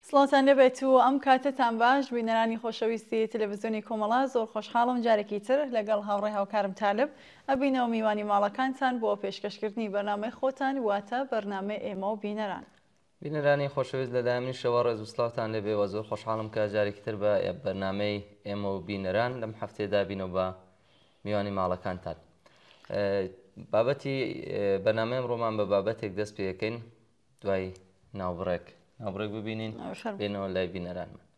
سڵاتان لەبێت و ئەم کاتتان باش بینەرانی خۆشەویستی تەلەڤیزیۆنی کۆمەڵا زۆر خۆشحاڵم جارێکی تر لەگەڵ هاوڕێی هاوکارم تالب ئەبینەوە میوانی ماڵەکانتان بۆ پێشکەشکردنی بەرنامەی خۆتان واتە بەرنامەی ئێمە و بینەران. بینەرانی خۆشەویست لە دایمنی شەوە ڕێز و سڵاتان لەبێ و زۆر خۆشحاڵم کە جارێکی تر بە بەرنامەی ئێمە و بینەران لەم هەفتەیەدا بینەوە بە میوانی ماڵەکانتان. بابەتی بەرنامەی ئەمڕۆمان بە بابەتێک دەست پێ یەکەین دوای ناوبڕێک ببینین بێنەوە لای بینەرانمان.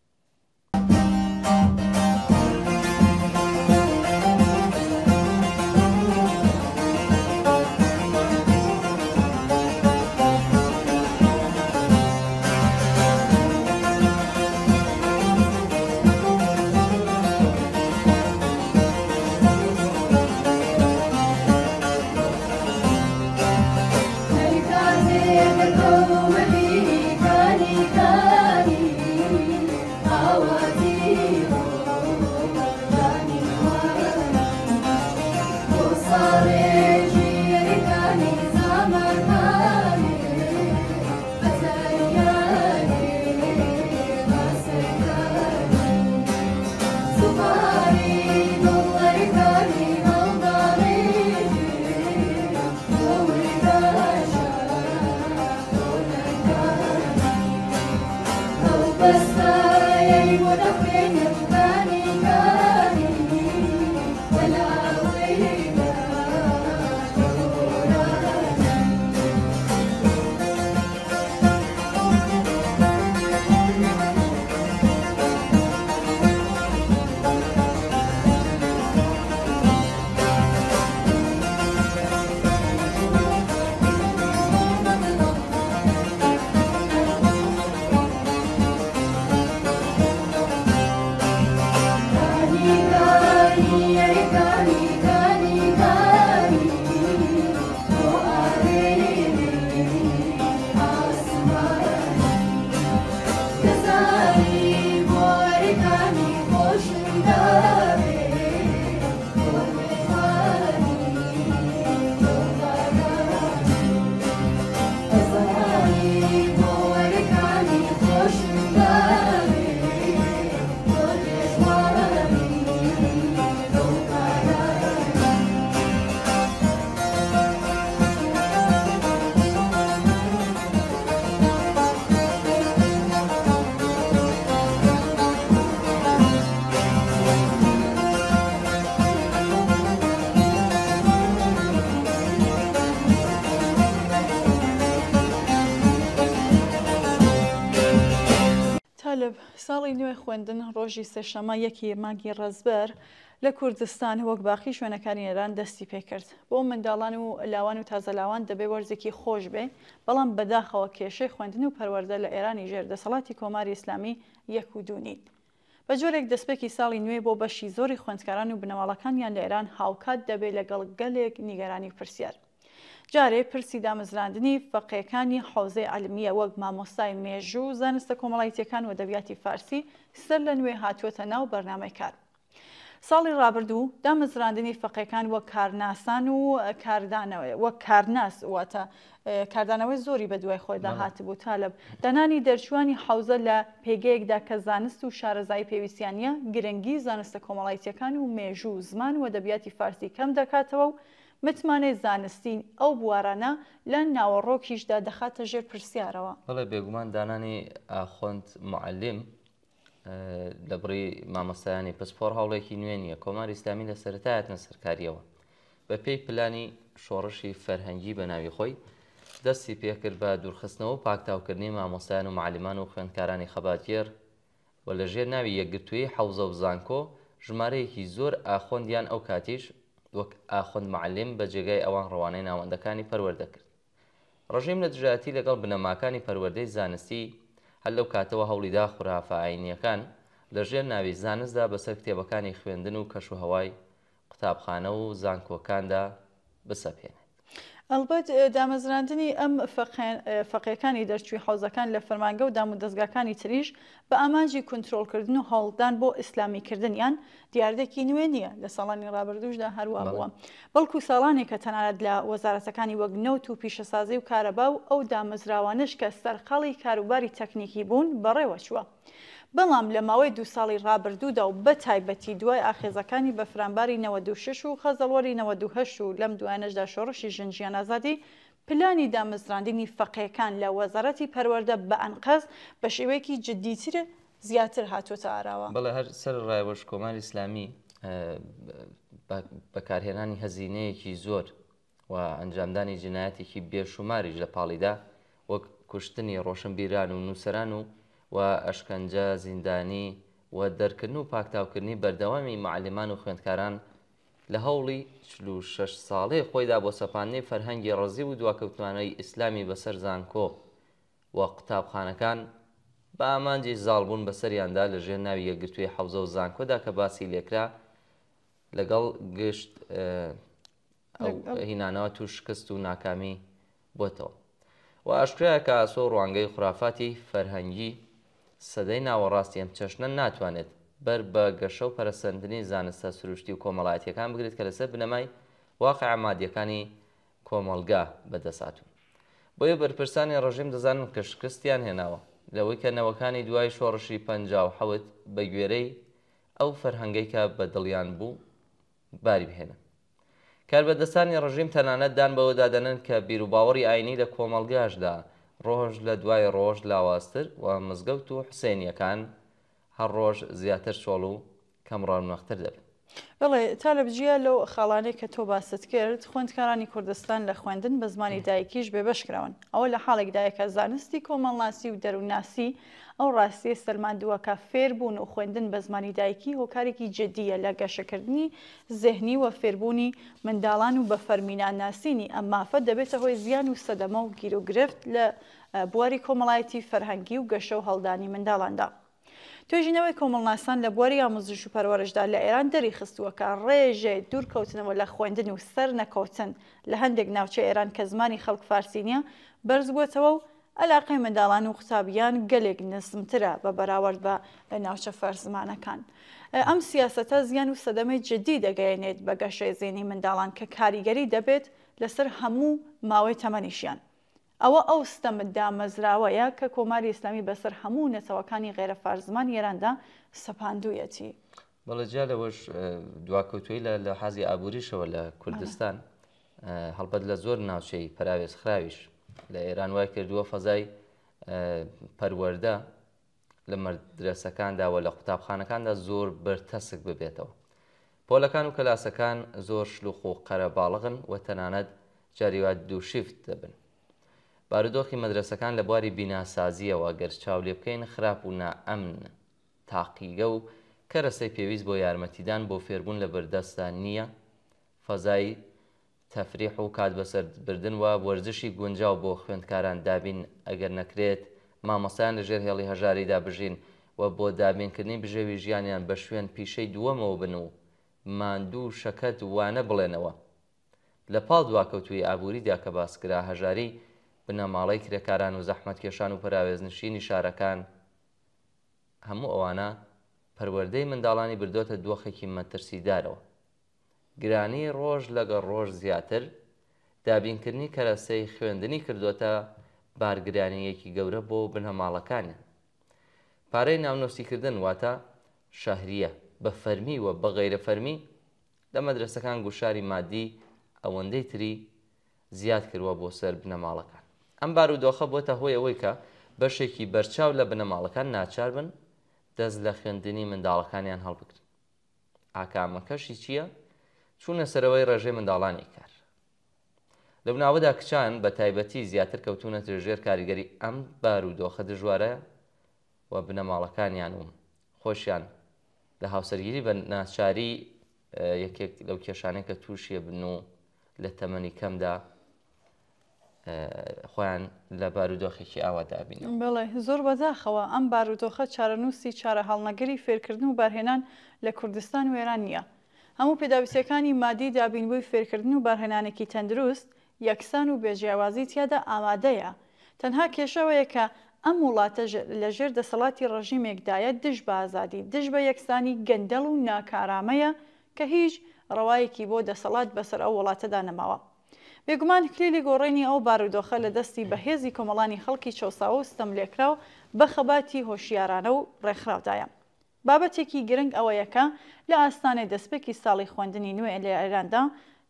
ساڵی نوێ خوێندن ڕۆژی سێشەمە یەکی مانگی ڕەزبەر لە کوردستان وەک باقی شوێنەکانی ئێران دەستی پێکرد. بۆ منداڵان و لاوان و تازەلاوان دەبێ وەرزێکی خۆش بێ، بەڵام بەداخەوە کێشەی خوێندن و پەروەردە لە ئێرانی ژێر دەسەڵاتی کۆماری ئیسلامی 1.2 بە جۆرێک دەستپێکی ساڵی نوێ بۆ بەشی زۆری خوێندکاران و بنەماڵەکانیان لە ئێران هاوکات دەبێت لەگەڵ گەلێک نیگەرانی پرسیار. جارێ پرسی دامەزراندنی فەقێکانی حوزەی عەلمیە وەک مامۆستای مێژوو زانستە کۆمەڵایەتیەکان و ئەدەبیاتی فارسی سەر لە نوێ هاتووەتە ناو بەرنامەی کار. ساڵی ڕابردوو دامەزراندنی فەقێکان وەک کارناسان و وەک کارناس واتە کاردانەوەی زۆری بە دوای خۆیدا هاتبوو تالب دانانی دەرچوانی حوزە لە پێگەیەکدا کە زانست و شارەزایی پێویستیانە گرنگی زانستە کۆمەڵایەتیەکان و مێژوو زمان و ئەدەبیاتی فارسی کەم دەکاتەوە و متمانەی زانستی ئەو بوارانە لە ناوەڕۆکیشدا دەخاتە ژێر پرسیارەوە. بەڵێ بێگومان دانانی ئاخۆند معلم لە بڕی مامۆستایانی پسپۆر هەوڵێکی نوێنیە کۆماری ئیسلامی لە سەرەتایەتە سەرکاریەوە بە پێی پلانی شۆڕشی فەرهەنگی بە ناوی خۆی دەستی پێکرد بە دوورخستنەوە و پاکتاوکردنی مامۆستایان و معلمان و خوێندکارانی خەباتیێر و لە ژێر ناوی یەکگرتووی حەوزە و زانکۆ ژمارەیەکی زۆر ئاخۆندیان ئەو کاتیش وەک ئاخۆند معلم بە جێگای ئەوان ڕەوانەی ناوەندەکانی پەروەردەکرد. ڕژیم لە دژایەتی لەگەڵ بنەماکانی پەروەردەی زانستی هەر لەو کاتەوە هەوڵیدا خوراافە ئاینیەکان لە ژێر ناوی زانستدا بەسەر کتێبەکانی خوێندن و کەشوهەوای قوتابخانە و زانکۆکاندا بسەپێنێت. ئەلبەت دامەزراندنی ئەم فەقیەکانی دەرچووی حوزەکان لە فەرمانگە و دام و دەستگاکانی تریش بە ئامانجی کنترۆلکردن و هەوڵدان بۆ ئیسلامیکردنیان دیاردەکی نوێ نییە لە ساڵانی ڕابردوشدا هەروە بووە بەڵکو ساڵانێک کە تەنانەت لە وەزارەتەکانی وەک نەوت و پیشەسازی و کارەبا و ئەو دامەزراوانش کە سەرقەڵی کاروباری تەکنیکی بوون بەڕێوە چووە. بەڵام لە ماوەی 2 ساڵی ڕابردوودا و بە تایبەتی دوای ئاخێزەکانی بە فرامباری 96 و خەزەڵوەری 98 و لەم دوانەشدا شۆڕشی ژنجیان ئازادی پلانی دامەزراندنی فەقیەکان لە وەزارەتی پەروەردە بە ئەنقەز بە شێوەیەکی جددیتر زیاتر هاتوۆتە ئاراوە. بەڵێ هەر سەر ڕایوەش کۆماری ئیسلامی بەکارهێنانی هەزینەیەکی زۆر و ئەنجامدانی جنایەتێکی بێشوماریش لە پاڵیدا وەک کوشتنی ڕۆشنبیران و نووسەران و ئەشکەنجە زیندانی و دەرکردن و پاکتاوکردنی بەردەوامی معلمان و خوێندکاران لە هەوڵی 46 ساڵەی خۆیدا بۆ سەپاندنی فەرهەنگی ڕەزی و دواکەوتوانەی ئیسلامی بەسەر زانکۆ و قوتابخانەکان بە ئامانجی زاڵبوون بەسەریاندا لە ژێر ناوی یەکگرتووی حەوزە و زانکۆدا کە باسی لێکرا لەگەڵ گشت هینانەوە تو شکست و ناکامی بۆتەوە و ئاشکرایە کە ئاسۆ ڕوانگەی خوراافاتی فەرهەنگی سەدەی ناوەڕاستی ئەم چەشنە ناتوانێت بەر بە گەشە و پەرەسەندنی زانستە سروشتی و کۆمەڵایەتیەکان بگرێت کە لەسەر بنەمای واقع ئامادیەکانی کۆمەڵگا بەدەساتون. بۆیە بەرپرسانی ڕژیم دەزانن کە شکستیان هێناوە لەوەی کە نەوەکانی دوای شۆڕشی 57 بە گوێرەی ئەو فەرهەنگەی کە بە دڵیان بوو باری بهێنن. کاربەدەستانی ڕژیم تەنانەت دان بەوە دادەنن کە بیرروباوەڕی ئاینی لە کۆمەڵگاشدا ڕۆژ لە دوای ڕۆژ لاوااستر و مزگەوت و حسێنیەکان هەر ڕۆژ زیاتر چۆڵ و کەمڕانوەختر دەبن. بڵێ تا لە بجیە لەو خاڵانەی کە تۆ باست کرد خوێندکارانی کوردستان لە خوێندن بە زمانی دایکیش بێبەشکراون ئەوە لە حاڵێکدایەکە زانستی کۆمەڵناسی و دەرووناسی ئەو ڕاستی سەرماندووەکە فێربوون و خوێندن بە زمانی دایکی هۆکارێکی جددیە لە گەشەکردنی زێهنی و فێربوونی منداڵان و بە فەرمینان ناسینی ئەم مافە دەبێتە هۆی زیان و سەدەمە و گیر و گرفت لە بواری کۆمەڵایەتی فەرهەنگی و گەشە و هەڵدانی منداڵاندا. توێژینەوەی کۆمەڵناسان لە بواری ئامۆزش و پەروەرشدا لە ئێران دەری خستووەکە ڕێژێ دوورکەوتنەوە لە خوێندن و سەر نەکەوتن لە هەندێک ناوچە ئێران کە زمانی خەڵک فارسی نییە بەرز بووەتەوە و ئەلاقەی منداڵان و قوتابیان گەلێک نزمترە بە بەراورد بە ناوچە فەرزمانەکان. ئەم سیاسەتە زیان و سەدەمەی جددی دەگەیەنێت بە گەشەی زێنی منداڵان کە کاریگەری دەبێت لەسەر هەموو ماوەی تەمەنیشیان. ئەوە ئەو ستەمت دامەزراوەیە کە کۆماری ئیسلامی بەسەر هەموو نەتەوەکانی غێرە فارزمان ئێراندا سەپاندوویەتی. بەڵێ جا لەوەش دواکەوتوی لە حازی ئابووریشەوە لە کوردستان هەڵبەت لە زۆر ناوچەی پەراوێز خراویش لە ئێران وای کردووە فەزای پەروەردە لە مەدرسەکاندا و لە قوتابخانەکاندا زۆر بەرتەسک ببێتەوە. پۆلەکان و کەلاسەکان زۆر شلوخ و قەرەباڵغن و تەنانەت جاریوات دووشیفت دەبن. بارودۆخی مەدرسەکان لە بواری بیناسازیەوە گەر چاو لێ بکەین خراپ و نائەمن تاقیگە و کەرەسەی پێویست بۆ یارمەتیدان بۆ فێربوون لە بەردەستدا نییە. فەزای تەفریح و کات بەسەر بردن و وەرزشی گونجاو بۆ خوێندکاران دابین ئەگەر نەکرێت مامۆستایان لەژێر هێڵی هەژاریدا بژین و بۆ دابینکردنی بژێوی ژیانیان بە شوێن پیشەی دووەمەوە بن و ماندوو شەکەت وانە بڵێنەوە. لە پاڵ دواکەوتوی ئابووریدا کە باسکرا هەژاری بنەماڵەی کرێکاران و زەحمەتکێشان و پەراوێزنشینی شارەکان هەموو ئەوانە پەروەردەی منداڵانی بردۆتە دۆخێکی مەترسیدارەوە. گرانی ڕۆژ لەگەڵ ڕۆژ زیاتر دابینکردنی کەرەسەی خوێندنی کردوتە بارگرانیەکی گەورە بۆ بنەماڵەکانیان. پارەی ناونۆسیکردن واتە شەهریە بە فەرمی و بە غەیرە فەرمی لە مەدرسەکان گوشاری مادی ئەوەندەی تری زیاد کردووە بۆ سەر بنەماڵەکان. ئەم بارودۆخە بۆتە هۆی ئەوەی کە بەشێکی بەرچاو لە بنەماڵەکان ناچار بن دەست لە خوێندنی منداڵەکانیان هەڵبگرن. ئاکامەکەشی چییە؟ چوونە سەرەوەی ڕێژەی منداڵانی کار. لە بناوەدا کچان بە تایبەتی زیاتر کەوتونەتە ژێر کاریگەری ئەم بارودۆخە دژوارە و بنەماڵەکانیان و خۆشیان لە هاوسەرگیری بە ناچاری یەکێک لەو کێشانەی کە تووشیە بن و لە تەمەنی کەمدا خۆیان لە بارودۆخێکی ئاوا دابینن. بڵێ زۆر بەداخەوە ئەم بارودۆخە چارەنووسی چارە هەڵنەگەری فێرکردن و بارهێنان لە کوردستان و ئێران نییە. هەموو پێداویستەکانی مادی دابینبووی فێرکردن و بارهێنانێکی تەندروست یەکسان و بێجیاوازی تیادا ئامادەیە. تەنها کێشەوەیە کە ئەم وڵاتە لەژێر دەسەڵاتی ڕژیمێکدایە دژ بە ئازادی، دژ بە یەکسانی گەندەڵ و ناکارامەیە کە هیچ ڕەوایەکی بۆ دەسەڵات بەسەر ئەو وڵاتەدا نەماوە. بێگومان کلیلی گۆڕینی ئەو بارودۆخە لە دەستی بەهێزی کۆمەڵانی خەڵکی چەساوە و ستەملێکراو بە خەباتی هۆشیارانە و ڕێکخراودایە. بابەتێکی گرنگ ئەوەیە کە لە ئاستانەی دەستپێکی ساڵی خوێندنی نوێ لە ئێراندا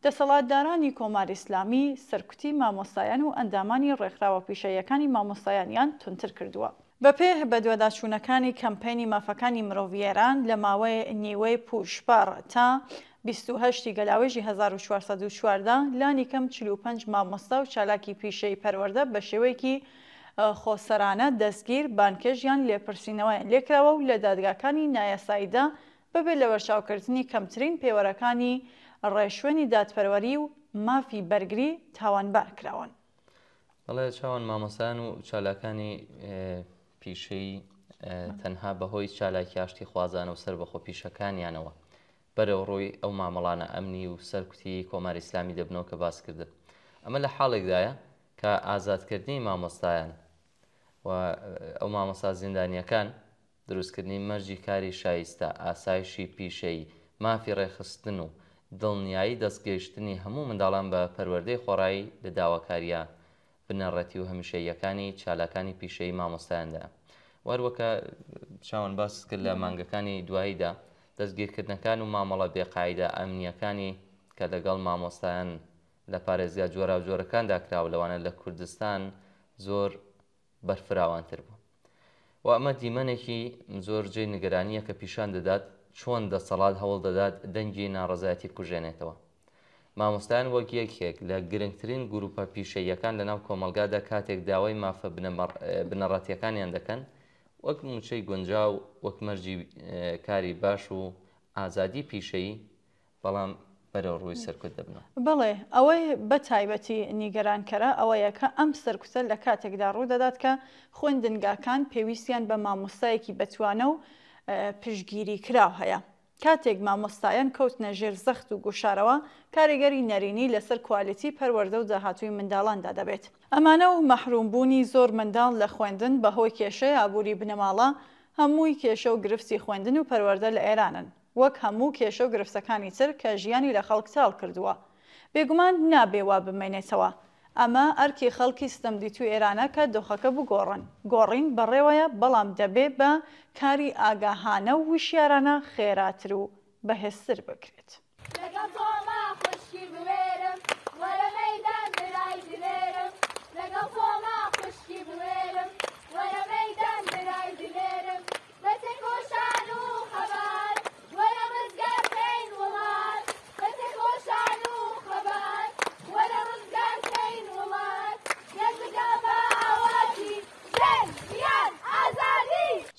دەسەڵاتدارانی کۆماری ئیسلامی سەرکوتی مامۆستایان و ئەندامانی ڕێکخراوە پیشەیەکانی مامۆستایانیان تونتر کردووە. بەپێ بەدواداچوونەکانی کەمپینی مافەکانی مرۆڤیێران لە ماوەی نیوەی پوشپەڕ تا 28 گەلاوێژی 1414 لانی کەم 45 مامۆستا و چالاکی پیشەی پەروەردە بە شێوەیەکی خۆسەرانە دەستگیر بانکێژیان لێپرسینەوەیان لێکراوە و لە دادگاکانی نایاساییدا بەبێ لە وەرچاوکردنی کەمترین پێوەرەکانی ڕێشوێنی دادپەروەری و مافی بەرگری تاوانبار کراون. بەڵێ چاوان مامۆسایان و چالاکانی پیشەی تەنها بەهۆی چالاکی ئاشتی خوازانە و سەر بەخۆ پیشەکانیانەوە بەرەو ڕۆی ئەو مامەڵانە ئەمنی و سەرکوتی کۆماری ئیسلامی دەبنەوە کە باس کردن. ئەمە لە حاڵێکدایە کە ئازادکردنی مامۆستایان و ئەو مامۆستا زیندانیەکان دروستکردنی مەرجی کاری شایستە، ئاسایشی پیشەی، مافی ڕێخستن و دڵنیایی دەستگەیشتنی هەموو منداڵان بە پەروەردەی خۆڕایی لە داواکاریە بنەڕەتی و هەمیشەیەکانی چالاکانی پیشەی مامۆستایاندا. وەروەکە چاوان باس کرد لە مانگەکانی دواییدا دەستگیرکردنەکان و مامەڵە بێقاعدە ئەمنیەکانی کە لەگەڵ مامۆستایان لە پارێزگا جۆرا و جۆرەکاندا کراوە لەوانە لە کوردستان زۆر بەرفراوانتر بوو. و ئەمە دیمەنێکی زۆر جێی نیگەرانیە کە پیشان دەدات چۆن دەسەڵات هەوڵ دەدات دەنگی ناڕەزایەتی بکوژێنێتەوە. مامۆستایان وەک یەکێک لە گرنگترین گروپە پیشەیەکان لەناو کۆمەلگادا کاتێک داوای مافە بنەڕەتیەکانیان دەکەن وەک موچەی گونجاو وەک مەرجی کاری باش و ئازادی پیشەیی بەڵام بەرەو ڕووی سەرکوت دەبنەوە. بڵێ ئەوەی بە تایبەتی نیگەرانکەرە ئەوەیە کە ئەم سەرکوتە لە کاتێکدا ڕوو دەدات کە خوێندنگاکان پێویستیان بە مامۆستایەکی بەتوانە و پشتگیری کراو هەیە. کاتێک مامۆستایان کەوتنە ژێر زەخت و گوشارەوە کاریگەری نەرینی لەسەر کوالیتی پەروەردە و داهاتووی منداڵاندا دەبێت. ئەمانە و مەحرومبوونی زۆر منداڵ لە خوێندن بەهۆی کێشەی ئابووری بنەماڵە هەمووی کێشە و گرفتی خوێندن و پەروەردە لە ئێرانن، وەک هەموو کێشە و گرفتەکانی تر کە ژیانی لە خەڵک تاڵ کردووە. بێگومان نابێوا بمێنێتەوە. ئەمە ئەرکی خەڵکی ستەمدیتوی ئێرانە کە دۆخەکە بگۆڕن. گۆڕین بەڕێوەیە بەڵام دەبێ بە کاری ئاگاهانە و وشیارانە خێراتر و بەهێزتر بکرێت.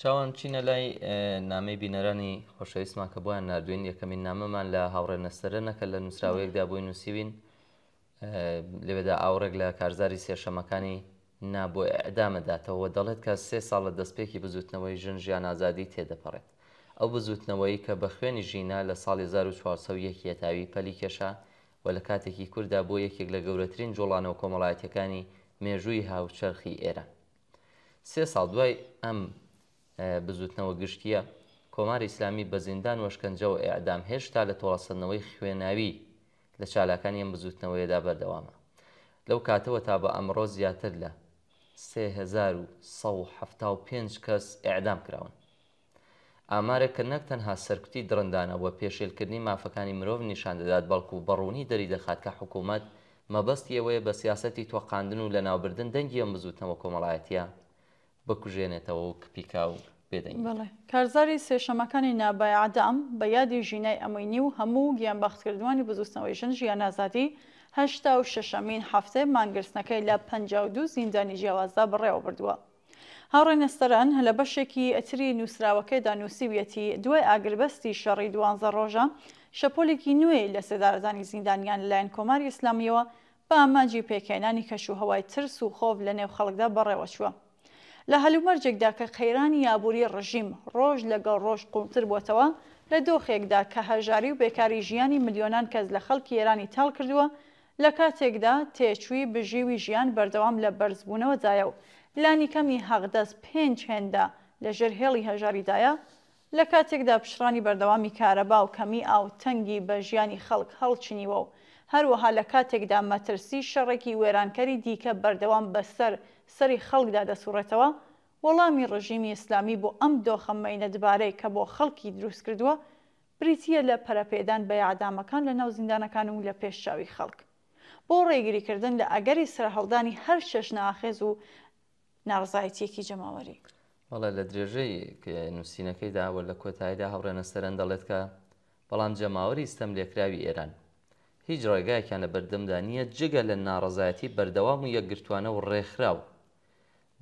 چاوان چینە لای نامەی بینەرانی خۆشەویستمان کە بۆیان نردوین یەکەمین نامەمان لە هاوڕێ نەستەرەنەکە لە نووسراوەیەکدا بۆی نووسیوین لەوێدا ئاوڕێک لە کارزاری سێشەمەکانی نابۆ ئەعدامەداتەوە دەڵێت کە 3 ساڵ لە دەستپێکی بزوتنەوەی ژن ژیان ئازادی تێدەپەڕێت. ئەو بزوتنەوەی کە بە خوێنی ژینا لە ساڵی 1401 یەتاوی پەلی کێشا و لە کاتێکی کووردا بۆ یەکێک لە گەورەترین جوڵانەوە کۆمەڵایەتەکانی مێژووی هاوچەرخی ئێرە. 3 ساڵ دوای ئەم بزوتنەوە گشتیە کۆماری ئیسلامی بە زیندان و شکنجە و ئێعدام هێشتا لە تۆڵەسەندنەوەی خوێناوی لە چالاکانی ئەم بزوتنەوەیەدا بەردەوامە. لەو کاتەوە تا بە ئەمڕۆ زیاتر لە 3175 کەس ئێعدام کراون. ئامارێک کە نەک تەنها سەرکوتی درندانە و پێشێلکردنی مافەکانی مرۆڤ نیشان دەدات بەڵکو بەڕوونی دەری دەخات کە حکوومەت مەبەستی ئەوەیە بە سیاسەتی تۆقااندن و لە ناوبردن دەنگی ئەم بزوتنەوە کۆمەڵایەتیە بکوژێنێتەوە و کپیکا و بێدەنگ. کارزاری سێشەمەکانی نابایعدام بە یادی ژینای ئەموینی و هەموو گیانبەختکردوانی بزوستنەوەی ژن ژیان ئازادی 86مین هەفتێ مانگرستنەکەی لە 52 زیندانی جیاوازدا بڕێوە بردووە. هاوڕێ نەستەران لە بەشێکی ئەتری نووسراوەکەیدا نووسیویەتی دوای ئاگربەستی شەڕی 12 ڕۆژە شەپۆلێکی نوێی لە سێدارەدانی زیندانیان لەلایەن کۆماری ئیسلامیەوە بە ئاماجی پێکهێنانی کەشوهەوای ترس و خۆف لە نێو خەڵکدا بەڕێوە چووە. لە هەلومەرجێکدا کە قەیرانی یابووری ڕژیم ڕۆژ لەگەڵ ڕۆژ قوڵتر بووەتەوە لە دۆخێکدا کە هەژاری و بێکاری ژیانی ملیۆنان کەس لە خەڵکی ئێرانی تاڵ کردووە لە کاتێکدا تێچووی بژیوی ژیان بەردەوام لە بەرزبوونەوە دایە و لانی کەمی هەغدەست 5 هێندە لە ژێرهێڵی هەژاریدایە، لە کاتێکدا پشڕانی بەردەوامی کارەبا و کەمی ئاو تەنگی بە ژیانی خەڵک هەڵچنیوە و هەروەها لە کاتێکدا مەترسی شەڕێکی وێرانکەری دیکە بەردەوام بەسەر سەری خەڵکدا دەسوڕێتەوە، وەڵامی ڕژیمی ئیسلامی بۆ ئەم دۆخە مەینەدبارەی کە بۆ خەڵکی دروست کردووە بریتیە لە پەرەپێدان بە یاعدامەکان لە ناو زیندانەکان و لە پێشچاوی خەڵک بۆ ڕێگریکردن لە ئەگەری سەرهەڵدانی هەر شەش ناخێز و ناڕزایەتیەکی جەماوەری. وەڵا لە درێژەی نووسینەکەیدا وە لە کۆتاییدا هەوڕێنە سەرەن دەڵێت کە بەڵام جەماوەری ستەم لێکراوی ئێران هیچ ڕێگایەکیان لە بەردەمدا نییە جگە لە ناڕزایەتی بەردەوام و یەکگرتوانە و ڕێکخراو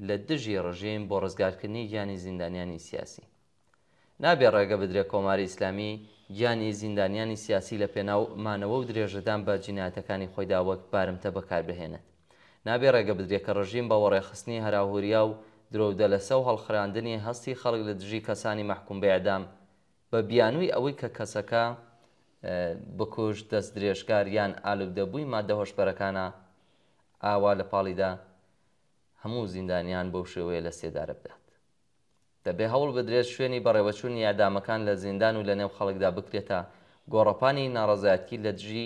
لە دژی ڕژیم بۆ ڕزگارکردنی گیانی زیندانیانی سیاسی. نابێ ڕێگە بدرێت کۆماری ئیسلامی گیانی زیندانیانی سیاسی لە پێناو مانەوە و درێژەدان بە جینایەتەکانی خۆیدا وەک بارمتە بەکاربهێنێت. نابێ ڕێگە بدرێت کە ڕژیم بە وەڕێخستنی هەراهوریا و درۆودەلەسە و هەڵخراندنی هەستی خەڵک لە دژی کەسانی مەحکوم بە ئێعدام بە بیانووی ئەوەی کە کەسەکە بکوژ دەست درێژکار یان ئالوودەبووی مادە هۆشبەرەکانە ئاوا لە پاڵیدا هەموو زیندانیان بەو شێوەیە لە سێدارە بدات. دەبێ هەوڵ بدرێت شوێنی بەڕێوەچوونی یادامەکان لە زیندان و لە نێو خەڵکدا بکرێتە گۆڕەپانی ناڕەزایەتی لە دژی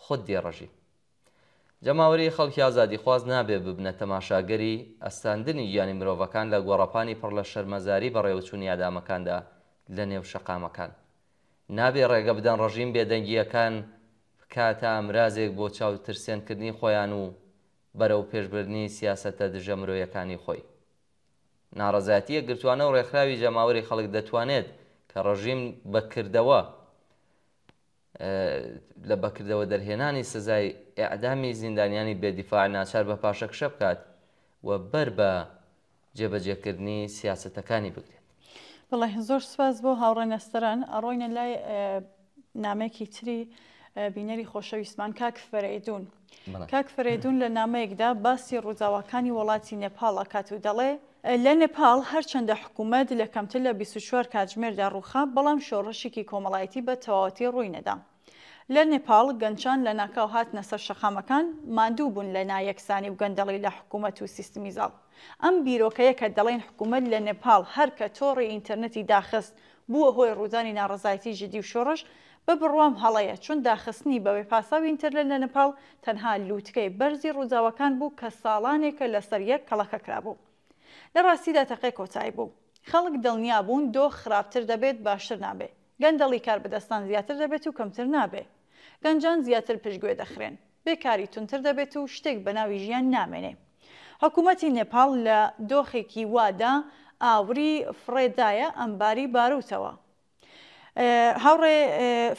خۆت دێڕەژی. جەماوەری خەڵکی ئازادی خواز نابێ ببنە تەماشاگەری ئەستاندنی گیانی مرۆڤەکان لە گۆڕەپانی پڕ لە شەرمەزاری بەڕێوەچوونی یادامەکاندا لە نێو شەقامەکان. نابێ ڕێگە بدەن ڕژیم بێدەنگیەکان کاتە ئەمرازێک بۆ چاو ترسێنکردنی خۆیان و بەرەو پێشبردنی سیاسەتە دژە مرۆیەکانی خۆی. ناڕەزایەتی یەکگرتوانە و ڕێکخراوی جەماوەری خەڵک دەتوانێت کە ڕژیم بەکردەوە لە بەکردەوە دەرهێنانی سزای ئیعدامی زیندانیانی بێدیفاع ناچار بە پاشەکشە بکات و بەر بە جێبەجێکردنی سیاسەتەکانی بگرێت. بەڵێ زۆر سپاس بۆ هاوڕێنەستەران. ئەڕۆینە لای نامەیەکی تری بینەری خۆشەویستمان کاک فەرەیدون. کاک فەرەیدون لە نامەیەکدا باسی ڕووداوەکانی وڵاتی نێپاڵ ئەکات و دەڵێ لە نێپاڵ هەرچەندە حکوومەت لە کەمتر لە 24 کاتژمێردا ڕووخا بەڵام شۆڕشێکی کۆمەڵایەتی بە تەواوەتی ڕووی نەدا. لە نێپاڵ گەنجان لە ناکاو هاتنە سەر شەقامەکان ماندوو بوون لە نایەکسانی و گەندەڵی لە حکوومەت و سیستمی زاڵ. ئەم بیرۆکەیە کە دەڵێن حکوومەت لە نێپاڵ هەر کە تۆڕی ئینتەرنەتی داخست بووە هۆی ڕوودانی ناڕەزایەتی جدی و شۆڕش بە بڕوام هەڵەیە، چون داخستنی بەوێ پاساوی ئینتەرنێت لە نێپاڵ تەنها لووتکەی بەرزی ڕووداوەکان بوو کە ساڵانێکە لەسەر یەک کەڵەکە کرابوو. لە ڕاستیدا تەقەی کۆتایی بوو. خەڵک دڵنیا بوون دۆ خراپتر دەبێت باشتر نابێ، گەندەڵی کار بەدەستان زیاتر دەبێت و کەمتر نابێ، گەنجان زیاتر پشتگوێ دەخرێن، بێکاری تونتر دەبێت و شتێک بە ناوی ژیان نامێنێ. حکوومەتی نێپاڵ لە دۆخێکی وادا ئاوری فڕێدایە ئەمباری باروتەوە. هاوڕێ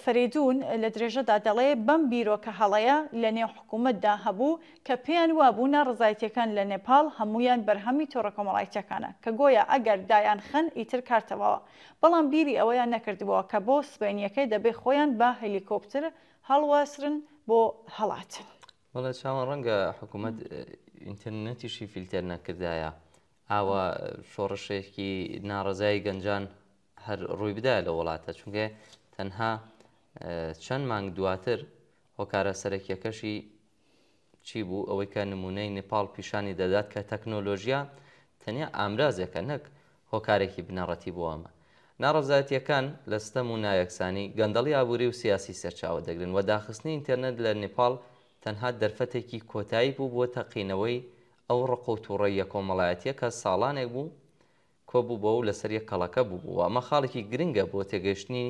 فەرەیدون لە درێژەدا دەڵێ بەم بیرۆکە هەڵەیە لە نێو حکوومەتدا هەبوو کە پێیان وابوو ناڕزایەتیەکان لە نێپاڵ هەمویان بەرهەمی تۆڕە کۆمەڵایەتیەکانە کە گۆیە ئەگەر دایان خەن ئیتر کارتەوەوە، بەڵام بیری ئەوەیان نەکردبووە کە بۆ سبەینیەکەی دەبێ خۆیان بە هەلیکۆپتر هەڵواسرن بۆ هەڵاتن. وەڵا چاوان ڕەنگە حکوومەت ئینتەرنێتیشی فیلتەر نەکردایە ئاوا شۆڕشێکی ناڕزایی گەنجان هەر ڕووی بدایە لە وڵاتە، چونکە تەنها چەند مانگ دواتر هۆکارە سەرەکیەکەشی چی بوو ئەوەی کە نمونەی نێپاڵ پیشانی دەدات کە تەکنۆلۆژیا تەنیا ئامرازێکە نەک هۆکارێکی بنەڕەتی بۆ ئەمە. ناڕەزایەتیەکان لە ستەم و نایەکسانی گەندەڵی ئابووری و سیاسی سەرچاوە دەگرن و داخستنی ئینتەرنێت لە نێپاڵ تەنها دەرفەتێکی کۆتایی بوو بۆ تەقینەوەی ئەو ڕق و تووڕەیە کۆمەڵایەتیە کە ساڵانێک بوو کۆبوو بۆ و لەسەر یەک کەڵەکە بوو. ئەمە خاڵێکی گرنگە بۆ تێگەشتنی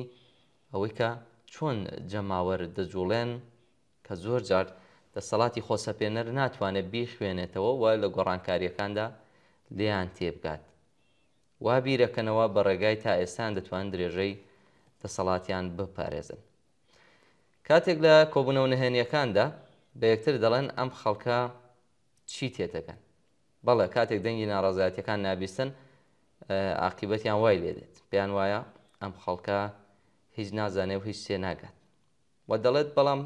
ئەوەی کە چۆن جەماوەر دەجوڵێن کە زۆر جار دەسەڵاتی خۆسەپێنەر ناتوانێت بیخوێنێتەوە و لە گۆڕانکاریەکاندا لێیان تێبگات. وا بیرەکەنەوە بە ڕێگای تا ئێستان دەتوان درێژەی دەسەڵاتیان بپارێزن. کاتێک لە کۆبوونەوە نهێنیەکاندا بە یەکتر دەڵێن ئەم خەڵکە چی تێتەکەن. بەڵێ کاتێک دەنگی ناڕەزایەتیەکان نابیستن عاقیبەتیان وای لێ دێت، پێیان وایە ئەم خەڵکە هیچ نازانێ و هیچ سێ ناگات و دەڵێت بەڵام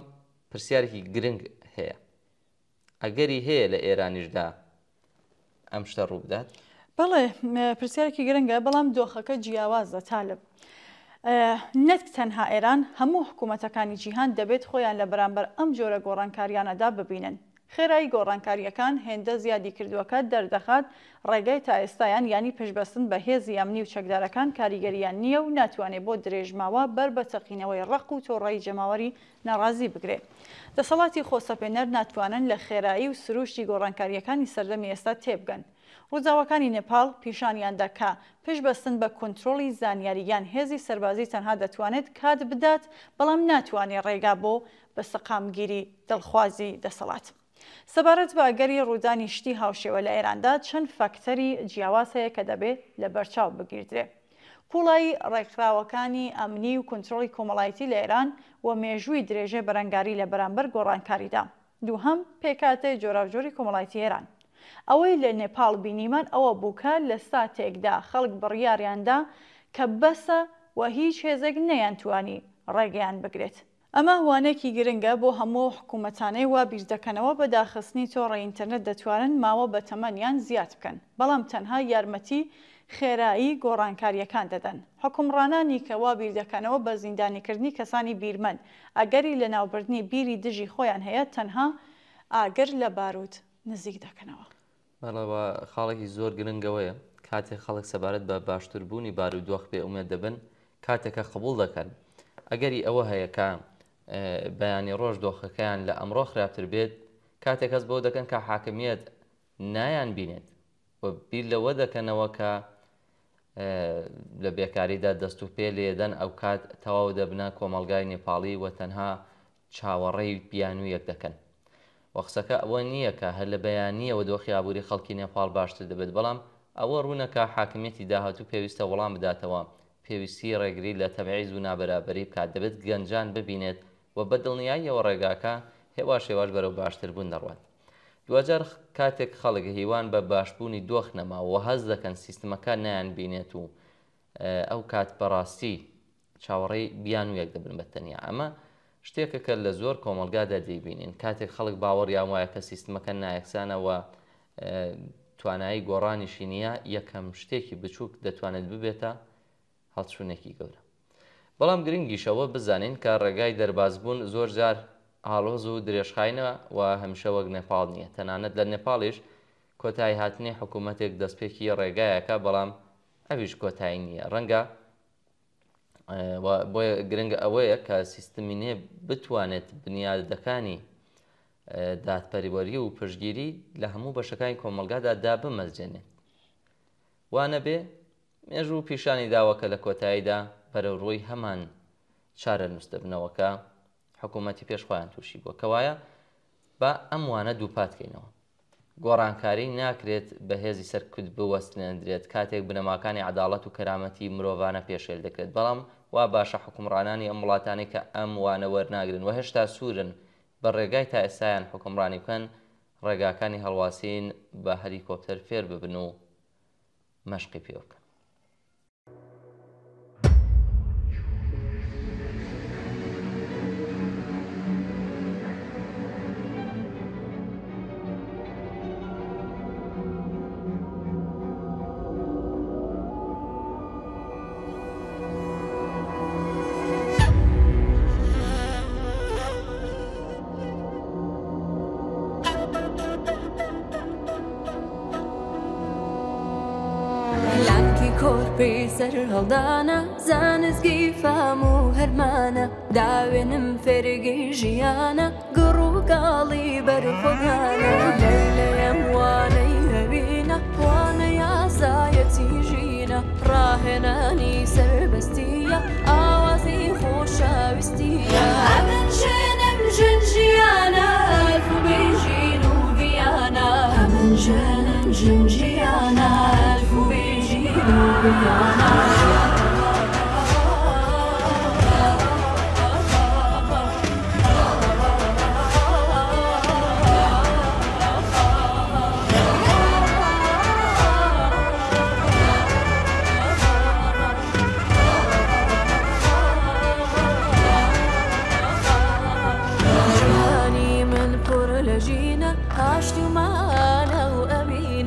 پرسیارێکی گرنگ هەیە، ئەگەری هەیە لە ئێرانیشدا ئەم شتە ڕوو بدات؟ بەڵێ پرسیارێکی گرنگە، بەڵام دۆخەکە جیاوازە تالب. نەک تەنها ئێران هەموو حکوومەتەکانی جیهان دەبێت خۆیان لە بەرامبەر ئەم جۆرە گۆڕانکاریانەدا ببینن. خێرایی گۆڕانکاریەکان هێندە زیادی کردووەکە دەردەخات ڕێگای تا ئێستایان ینی پشبەستن بە هێزی ئەمنی و چەکدارەکان کاریگەریان نییە و ناتوانێت بۆ درێژماوە بەر بە تەقینەوەی ڕق و تۆڕەی جەماوەری ناڕازی بگرێت. دەسەڵاتی خۆسەپێنەر ناتوانن لە خێرایی و سروشتی گۆڕانکاریەکانی سەردەمی ئێستا تێبگەن. ڕووداوەکانی نێپاڵ پیشانیاندا کە پشبەستن بە کۆنتڕۆڵی زانیارییان هێزی سەربازی تەنها دەتوانێت کات بدات، بەڵام ناتوانێت ڕێگا بۆ بە سەقامگیری دڵخوازی دەسەڵات. سەبارەت بە ئەگەری ڕوودانی شتی هاوشێوە لە ئێراندا چەند فاکتەری جیاواز هەیە کە دەبێت لە بەرچاو بگیردرێت. پوڵایی ڕێکخراوەکانی ئەمنی و کۆنتڕۆڵی کۆمەڵایەتی لە ئێران و مێژووی درێژە بەرەنگاری لە بەرامبەر گۆڕانکاریدا. دووهەم پێکاتەی جۆراوجۆری کۆمەڵایەتی ئێران. ئەوەی لە نێپاڵ بینیمان ئەوە بووکە لە ساتێکدا خەڵک بڕیاریاندا کە بەسە و هیچ هێزێک نەیانتوانی ڕێگەیان بگرێت. ئەمە هوانێکی گرنگە بۆ هەموو حکوومەتانەی وا بیردەکەنەوە بە داخستنی تۆڕی ئینتەرنێت دەتوانن ماوە بە تەمەنیان زیاد بکەن، بەڵام تەنها یارمەتی خێرایی گۆڕانکاریەکان دەدەن. حکومڕانانی کە وا بیردەکەنەوە بە زیندانیکردنی کەسانی بیرمەند ئەگەری لە ناوبردنی بیری دژی خۆیان هەیە تەنها ئاگر لە بارود نزیک دەکەنەوە. بەڵەوە خاڵێکی زۆر گرنگەوەیە کاتێک خەڵک سەبارەت بە باشتربوونی بارودۆخ بێ ئومێد دەبن کاتێکە قبول دەکەن. ئەگەری ئەوە هەیە کە بەیانی ڕۆژ دۆخەکەیان لە ئەمڕۆ خراپتر بێت، کاتێک کەس بۆ دەکەن کە حاکمیت نایان بینێت و بیر لەوە دەکەنەوە کە لە بێکاریدا دەست و پێ لێدەن ئەو کات تەواو دەبنە کۆمەلگای نێپاڵی و تەنها چاوەڕێی بیانوویەک دەکەن. وەقسەکە ئەوە نییە کە هەر لە بەیانیەوە دۆخی ئابووری خەڵکی نێپاڵ باشتر دەبێت، بەڵام ئەوە ڕوونەکە حاکمیەتی داهاتوو پێویستە وەڵام بداتەوە، پێویستی ڕێگری لە تەبعیز و نابەرابەری بکات، دەبێت گەنجان ببینێت و بە دڵنیاییەوە ڕێگاکە هێواش هێواش بەرەو باشتربوون دەڕوات. دوجار کاتێک خەڵک هیوان بە باشبوونی دۆخ نەماوە هەز دەکەن سیستمەکە نیان بینێت و ئەو کات بەڕاستی چاوەڕێی بیانوویەک دەبن بە تەنیا. ئەمە شتێکە کە لە زۆر کۆمەلگادا دەیبینین کاتێک خەڵک باوەڕیان وایە کە سیستمەکە نایەکسانەوە توانایی گۆڕانیشی نییە، یەکەم شتێکی بچووک دەتوانێت ببێتە هەڵچوونێکی گەورە. بەڵام گرنگیشەوە بزانین کە ڕێگای دەربازبوون زۆر جار ئاڵۆز و درێژخاینەوە و هەمیشە وەک نێپاڵ نییە. تەنانەت لە نێپاڵیش کۆتایی هاتنی حکوومەتێک دەستپێکی ڕێگایەکە، بەڵام ئەویش کۆتایی نییە. ڕەنگە بۆیە گرنگە ئەوەیە کە سیستمی نێ بتوانێت بنیادەکانی دادپەروەری و پشتگیری لە هەموو بەشەکانی کۆمەلگادا دابمەزجێنێت. وانە بێ مێژوو و پیشانی داوەکە لە کۆتاییدا بەرەو ڕووی هەمان چارە نووس دەبنەوە کە حکوومەتی پێشخۆیان تووشی بووە، کەوایە بە ئەم وانە دووپاتکەینەوە. گۆڕانکاری ناکرێت بە هێزی سەرکوت بوەستێنرێت کاتێک بنەماکانی عەداڵەت و کەرامەتی مرۆڤانە پێشێل دەکرێت، بەڵام وا باشە حکومڕانانی ئەم وڵاتانی کە ئەم وانە وەرناگرن و هێشتا سوورن بە ڕێگای تا ئێستایان حکومڕانی بکەن، ڕێگاکانی هەڵواسین بە هەلیکۆپتەر فێر ببن و مەشقی پێ بکەن. کۆرپەی سەر هەڵدانە زانستگی فام و هەرمانە، داوێنم فێرگەی ژیانە گڕ و گاڵی بەرخۆدانە، لەم وانەی هەبینە وانە یاسایەتی ژینە، ڕاهێنانی سەربەستیە ئاوازی خۆشەویستیە، ئەمن ژێنم ژن ژیانە ئەلف و بێژین و ڤیانە، ئەمن ژێنم ژن ژیانە ئەلف و بێژین و ڤیانە.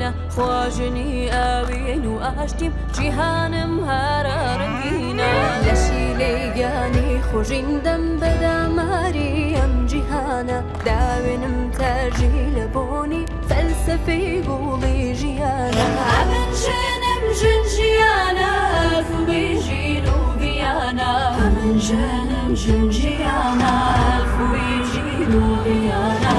رنگینە خواژنی ئاوین و ئاشتیم جیهانم هەرە رنگینە لەشی لێگانی خۆشیندەم بەداماری ئەم جیهانە داوێنم تاژی لە بۆنی فەلسەفەی گوڵی ژیانە ئەمن ژنم ژن ژیانە ئەلفوبێ ژین و ڤیانە ئەمن ژنم ژن ژیانە ئەلفوبێ ژین و ڤیانە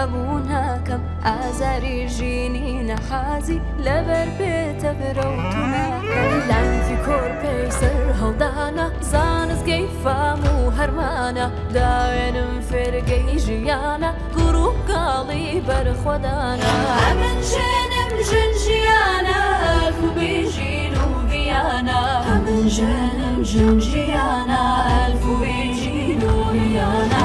هەبوو ناکەم ئازاری ژینی نەحازی لەبەر بێتە برەوت و ناکەم لانجی کۆرپەی سەر هەڵدانە زانستگەی فام و هەرمانە داوێنم فێرگەی ژیانە گوڕ و گاڵی بەرخۆدانە ئەمن ژنم ژن ژیانە ئەلفوبێ ژین و ڤیانە ئەمن ژنم ژن ژیانە ئەلفوبێ ژین و ڤیانە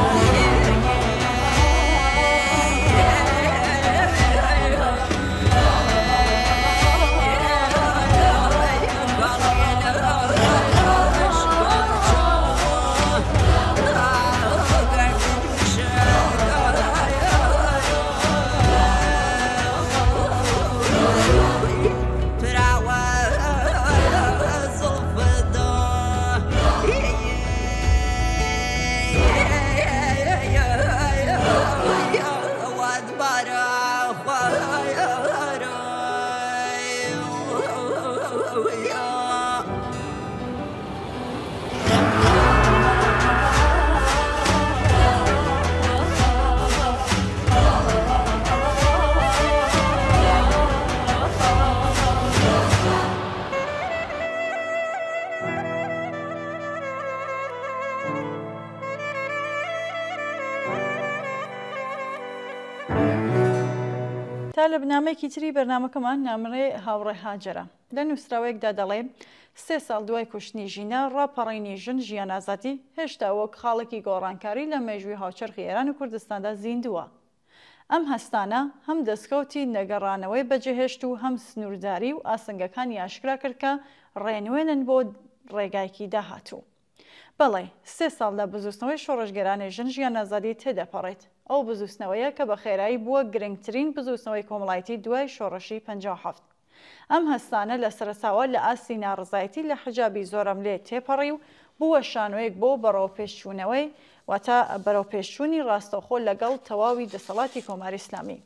تا لە بنامەیەکی تری بەرنامەکەمان نامڕێ هاوڕێ هاجرە لە نووسراوەیەکدا دەڵێ 3 ساڵ دوای کوشتنی ژینە ڕاپەڕینی ژن ژیان ئازادی هێشتا وەک خاڵێکی گۆڕانکاری لە مێژووی هاوچەرخی ئێران و کوردستاندا زیندووە. ئەم هەستانە هەم دەستکەوتی نەگەڕانەوەی بەجێهێشت و هەم سنوورداری و ئاسنگەکانی ئاشکرا کرد کە ڕێنوێنن بۆ ڕێگایکی داهاتوو. بەڵێ 3 ساڵ لە بزوستنەوەی شۆڕژگەرانی ژن ژیان ئازادی تێدەپەڕێت. ئەو بزوستنەوەیە کە بە خێرایی بووە گرنگترین بزوستنەوەی کۆمەڵایەتی دوای شۆڕشی 57. ئەم هەستانە لە سەرچاوە لە ئاستی ناڕزایەتی لە حجابی زۆرم لێ تێپەڕی و بووە شانۆیەک بۆ بەڕێوەپێشچوونەوەی واتە بەرەوپێشچوونی ڕاستەوخۆ لەگەڵ تەواوی دەسەڵاتی کۆماری ئیسلامی.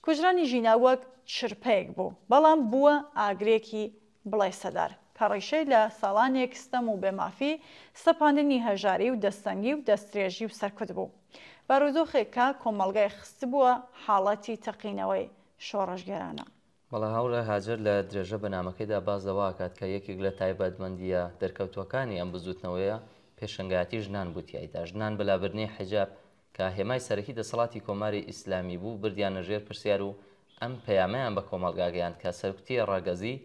کوژرانی ژینا وەک شرپەیەک بوو، بەڵام بووە ئاگرێکی بڵێسەدار کە ڕیشەی لە ساڵانێک ستەم و بێمافی سەپاندنی هەژاری و دەستەنگی و دەستدرێژی و سەرکوت بوو. بارودۆخێکە کۆمەڵگای خست بووە حاڵەتی تەقینەوەی شۆڕژگەرانە. بەڵام هاوڕێ هاجر لە درێژە بەنامەکەیدا باز دەواکات کە یەکێک لە تایبەتمەندیە دەرکەوتوەکانی ئەم بزوتنەوەیە پێشنگاتی ژنان بوتیایدا. ژنان بەلابردنی حجاب کە هێمای سەرەکی دەسەڵاتی کۆماری ئیسلامی بوو بردیانە ژێر پرسیار و ئەم پەیامەیان بە کۆمەڵگاگەیان کە سەرکوتیە ڕاگەزی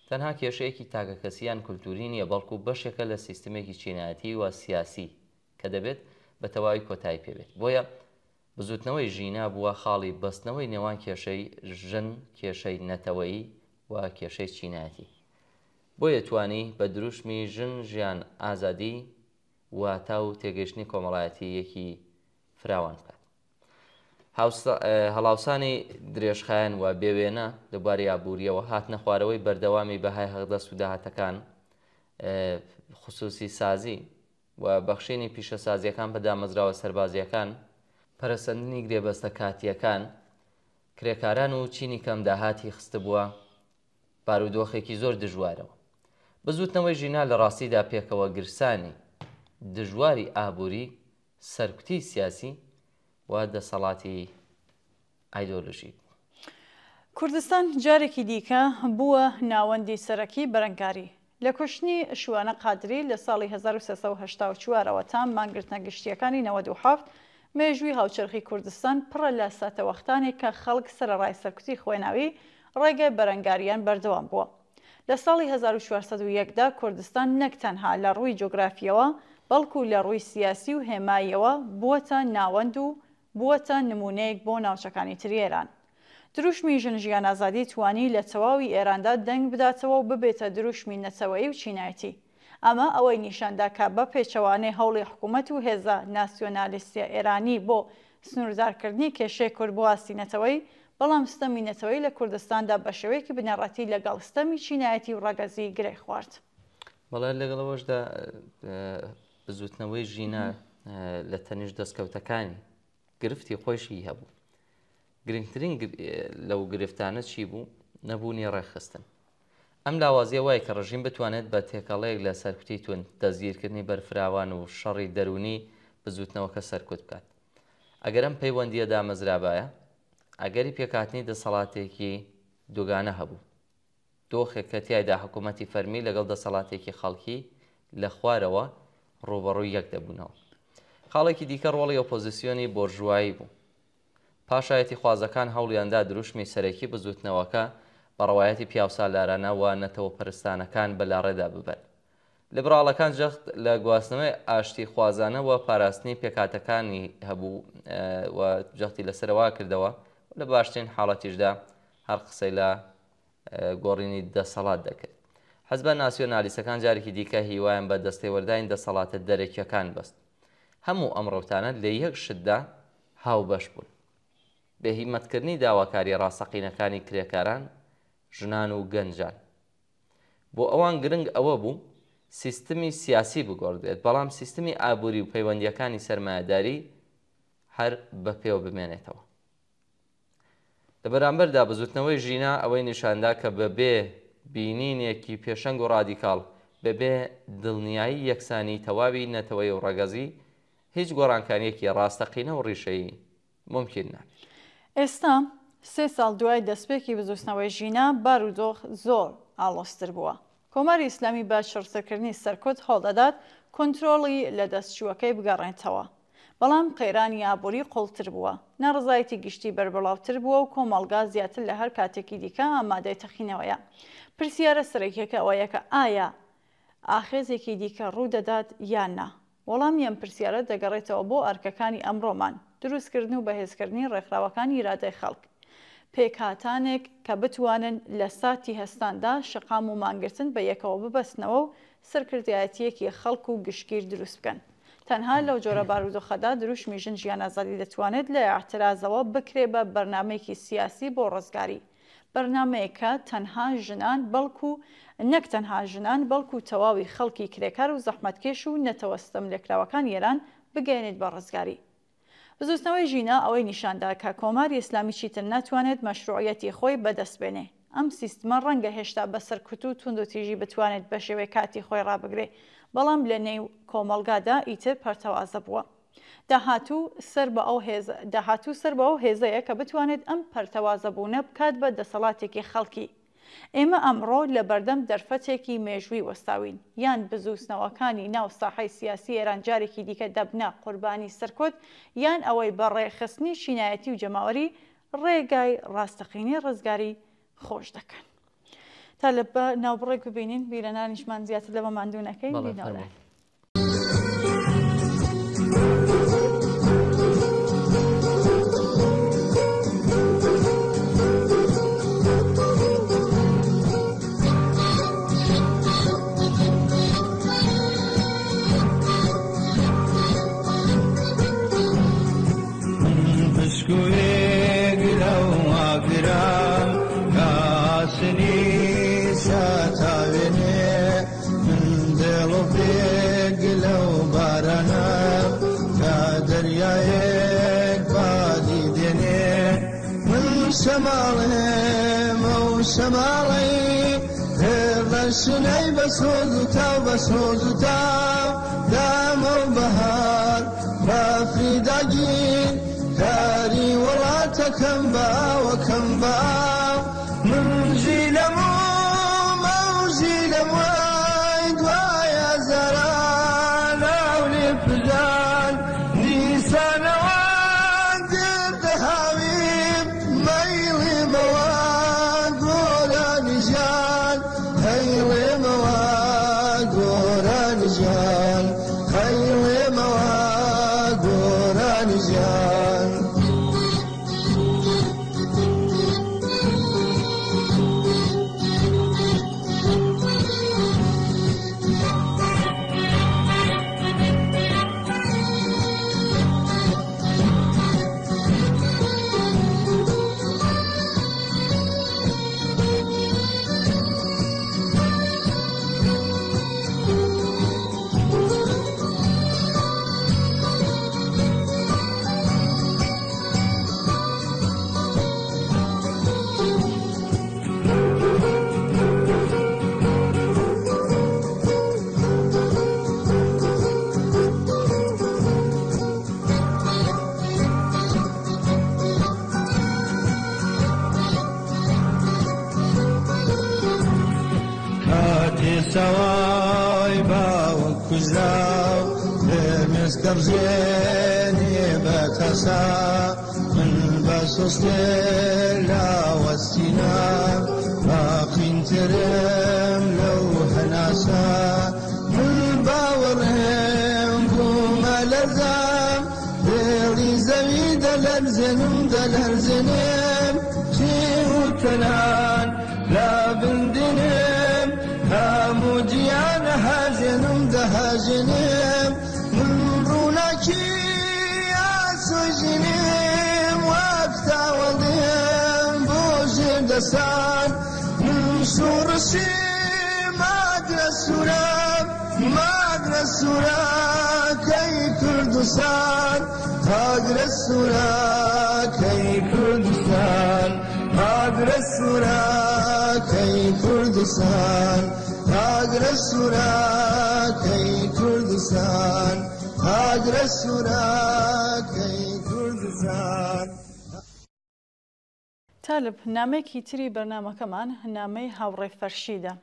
تەنها کێشەیەکی تاگەکەسیان کولتوری نیە بەڵکو بەشێکە لە سیستمێکی چینایەتی و سیاسی کە دەبێت بە تەواوی کۆتایی پێبێت. بۆیە بزوتنەوەی ژینا بووە خاڵی بەستنەوەی نێوان کێشەی ژن، کێشەی نەتەوەیی و کێشەی چینایەتی. بۆیە توانی بە دروشمی ژن ژیان ئازادی واتە و تێگەشتنی کۆمەڵایەتی یەکی فراوان بکات. هەڵاوسانی درێژخایەن و بێوێنە لەبارەی ئابووریەوە هاتنە خوارەوەی بەردەوامی بەهای هەڵدەست و داهاتەکان خصوصی سازی و بەخشینی پیشەسازیەکان بە دامەزراوە سەربازیەکان، پەرەسەندنی گرێبەستە کاتیەکان، کرێکاران و چینی کەم داهاتی خستە بووە بارودۆخێکی زۆر دژوارەوە. بزوتنەوەی ژینا لە ڕاستیدا پێکەوە گرسانی دژواری ئابووری، سەرکوتی سیاسی و دەسەڵاتی ئایدۆلۆژی. کوردستان جارێکی دیکە بووە ناوەندی سەرەکی بەرەنگاری. لە کوشتنی شوانە قادری لە ساڵی 1384ەوە تا مانگرتنە گشتیەکانی 97 مێژووی هاوچەرخی کوردستان پڕە لە ساتەوەختانێک کە خەڵک سەرەڕای سەرکوتی خوێناوی ڕێگەی بەرەنگاریان بەردەوام بووە. لە ساڵی 1401دا کوردستان نەک تەنها لە ڕووی جۆگرافیەوە بەڵکو لە ڕووی سیاسی و هێماییەوە بووەتە ناوەند و بووەتە نمونەیەک بۆ ناوچەکانی تری ئێران. دروشمی ژن ئازادی توانی لە تەواوی ئێراندا دەنگ بداتەوە و ببێتە دروشمی نەتەوەیی و چینایەتی. ئەمە ئەوەی نیشاندا کە بە پێچەوانەی هەوڵی حکوومەت و هێزە ناسیۆنالیستیە ئێرانی بۆ سنووردارکردنی کێشەی کورد بۆ ئاستینەتەوەی، بەڵام ستەمی نەتەوەی لە کوردستاندا بە شێوەیەکی بنەڕەتی لەگەڵ ستەمی چینایەتی و ڕەگەزی گرێ خوارد. بەڵێ لەگەڵەوەشدا بزوتنەوەی ژینە لە تەنیشت دەستکەوتەکانی گرفتی خۆشی هەبوو. گرنگترین لەو گرفتانە چی بوو؟ نەبوونی ڕێخستن. ئەم لاوازیە وایە کە ڕژیم بتوانێت بە تێکەڵەیەک لە سەرکوتی تون دەستگیرکردنی بەرفراوان و شەڕی دەرونی بزوتنەوەکە سەرکوت بکات. ئەگەر ئەم پەیوەندیە دامەزرابایە، ئەگەری پێکاتنی دەسەڵاتێکی دوگانە هەبوو، دۆخێک کە تیایدا حکوومەتی فەرمی لەگەڵ دەسەڵاتێکی خەڵکی لە خوارەوە ڕوبەڕووی یەک دەبوونەوە. خاڵێکی دیکە ڕۆڵی ئۆپۆزیسیۆنی بۆرژوایی بوو. پاشایەتی خوازەکان هەوڵیاندا دروشمی سەرەکی بزوتنەوەکە بە ڕەوایەتی پیاوسالارانە و نەتەوە پەرستانەکان بەلاڕێدا ببەن. لیبراڵەکان جەخت لە گواستنەوەی ئاشتی خوازانە و پاراستنی پێکاتەکانی هەبوو و جەختی لەسەرەوە کردەوە، لە باشترین حاڵەتیشدا هەر قسەی لە گۆڕینی دەسەڵات دەکرد. حەزبە ناسیۆنالیستەکان جارێکی دیکە هیوایان بە دەستێوەردانی دەسەڵاتە دەرەکیەکان بەست. هەموو ئەم ڕەوتانە لە یەک شتدا هاوبەش بوون: بێهیمەتکردنی داواکاری ڕاستەقینەکانی کرێکاران، ژنان و گەنجان. بۆ ئەوان گرنگ ئەوە بوو سیستمی سیاسی بگۆڕدرێت، بەڵام سیستمی ئابووری و پەیوەندیەکانی سەرمایەداری هەر بە پێوە بمێنێتەوە. لە بەرامبەردا بزوتنەوەی ژینە ئەوەی نیشاندا کە بەبێ بینینێکی پێشەنگ و ڕادیکاڵ، بەبێ دڵنیایی یەکسانی تەواوی نەتەوەی و ڕەگەزی، هیچ گۆڕانکاریەکی ڕاستەقینە و ڕیشەیی ممکن نابێت. ئێستا 3 ساڵ دوای دەستپێکی بزوتنەوەی ژینە بارودۆخ زۆر ئاڵۆزتر بووە. کۆماری ئیسلامی بە شڕسەرکردنی سەرکوت هەڵدەدات کۆنترۆڵی لە دەستچووەکەی بگەڕێنێتەوە، بەڵام قەیرانی ئابووری قوڵتر بووە، ناڕزایەتی گشتی بەربەڵاوتر بووە و کۆمەڵگا زیاتر لە هەر کاتێکی دیکە ئامادەی تەخینەوەیە. پرسیارە سەرەکیەکە ئەوەیە کە ئایا ئاخێزێکی دیکە ڕوو دەدات یان نا؟ وەڵامی ئەم پرسیارە دەگەڕێتەوە بۆ ئەرکەکانی ئەمڕۆمان: دروستکردن و بەهێزکردنی ڕێکخراوەکانی ئیرادەی خەڵک، پێکهاتانێک کە بتوانن لە ساتی هەستاندا شقام و مانگرتن بە یەکەوە ببەستنەوە و سەرکردایەتیەکی خەڵک و گشتگیر دروست بکەن. تەنها لەو جۆرە بارودۆخەدا دروشمی ژن ژیان ئازادی دەتوانێت لە ئاعترازەوە بکرێ بە بەرنامەیەکی سیاسی بۆ ڕزگاری، بەرنامەیەکە تەنها ژنان بەڵکو نەک تەنها ژنان بەڵکو تەواوی خەڵکی کرێکار و زەحمەتکێش و نەتەوەستەم لێکراوەکان ئێران بگەێنێت بە ڕزگاری. بزوتنەوەی ژینە ئەوەی نیشاندا کە کۆماری ئیسلامی چیتر ناتوانێت مەشروعیەتی خۆی بەدەستبێنێ. ئەم سیستمە ڕەنگە هێشتا بەسەرکوت و تونند و تیژی بتوانێت بە شێوەی کاتی خۆی ڕابگرێ، بەڵام لە نێو کۆمەڵگادا ئیتر پەرتەوازە بووە. داهاتوو سەر بە ئەو هێزەیە کە بتوانێت ئەم پەرتەوازە بوونە بکات بە دەسەڵاتێکی خەڵکی. ئێمە ئەمڕۆ لە بەردەم دەرفەتێکی مێژووی وەستاوین، یان بزوتنەوەکانی ناو ساحەی سیاسی ئێران جارێکی دیکە دەبنە قوربانی سەرکوت، یان ئەوەی بە ڕێخستنی شینایەتی و جەماوەری ڕێگای ڕاستەقینی ڕزگاری خۆش دەکەن. تا لە ناوبڕێک ببینین بیرەنانیشمان زیاتر لەمە ماندوو نەکەین. بینەوەلای شماڵی هێڵەشنەی بەسۆز و تاو بەسۆز و تاو دامە و بەهار بەفریداگیر کاری وڵاتەکەم باوەکەم باو منژی لەمە مەوژی لەمەی دوایە زەران ئەولێ پلان نیسانەوە گردە هاویم مەیڵی بەوە هەی وای باوە کوژراو مێسکەڕژێنێ بە تەسا من بە سۆستێ لاوەستینە باقینترم لەو هەناسە من باوەڕێم بوومە لەرزام دێڵی زەوی دەلەرزێنم جێ و کەنان لا بندنم هەموو گیانە دەهاژێنم من ڕووناکی ئاسۆژێنم وەک تاوەڵێم بۆ ژێر دەسان من شوڕشی ماگرە سوورە کەی کوردستان ماگرە سوورە کەی کوردستان ماگرە سوورە کەی کوردستان ماگرە سوورە کەی کوردستان ماگرە سوورە کەی کوردستان. تالب نامەیەکی تری بەرنامەکەمان نامەی هاوڕێ فەرشیدە.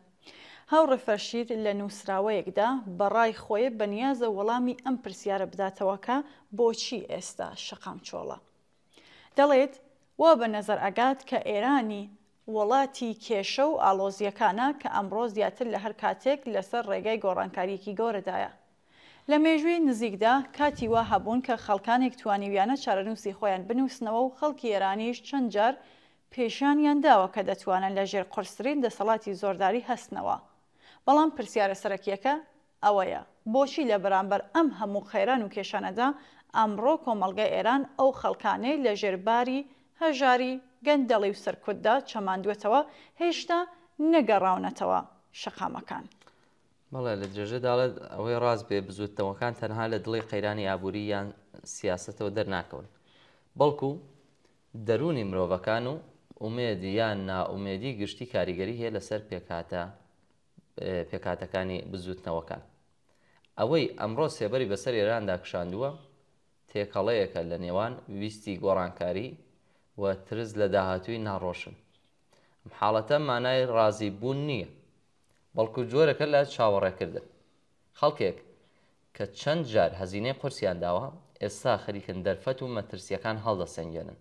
هاوڕێ فەرشید لە نووسراوەیەکدا بەڕای خۆی بەنیازە وەڵامی ئەم پرسیارە بداتەوەکە بۆچی ئێستا شەقام چۆڵە. دەڵێت وا بە نەزەر ئەگات کە ئێرانی وڵاتی کێشە و ئاڵۆزیەکانە کە ئەمڕۆ زیاتر لە هەر کاتێک لەسەر ڕێگای گۆڕانکاریەکی گەورەدایە. لە مێژووی نزیکدا کاتی وا هەبوون کە خەڵکانێک توانیویانە چارەنووسی خۆیان بنووسنەوە و خەڵکی ئێرانیش چەند جار پێشانیان داوە کە دەتوانن لە ژێر قورسترین دەسەڵاتی زۆرداری هەستنەوە. بەڵام پرسیارە سەرەکیەکە ئەوەیە بۆچی لە بەرامبەر ئەم هەموو خەیران و کێشانەدا ئەمڕۆ کۆمەڵگەی ئێران ئەو خەڵکانەی لە ژێرباری هەژاری گەندەڵی و سەرکوتدا چەماندوێتەوە هێشتا نەگەڕاونەتەوە شەقامەکان. بەڵێ لە جێژە داڵێت ئەوەی ڕاست بێ بزوتەوەکان تەنها لە دڵی قەیرانی ئابووری یان سیاسەتەوە دەرناکەون، بەڵکو دەرونی مرۆڤەکان و ئومێدی یان ناومێدی گشتی کاریگەری هەیە لەسەر پێکاتەکانی بزوتنەوەکان. ئەوەی ئەمڕۆ سێبەری بەسەر ئێراندا کشاندووە تێکەڵەیەکە لە نێوان ویستی گۆڕانکاری و ترس لە داهاتووی ناڕۆشن. ئەم حاڵەتە مانای ڕازی بوون نییە، بەڵکو جۆرەکە لە چاوەڕێکردن. خەڵکێک کە چەند جار هەزینەی قورسیان داوە ئێستا خەریکن دەرفەت و مەترسیەکان هەڵدەسەنگێنن.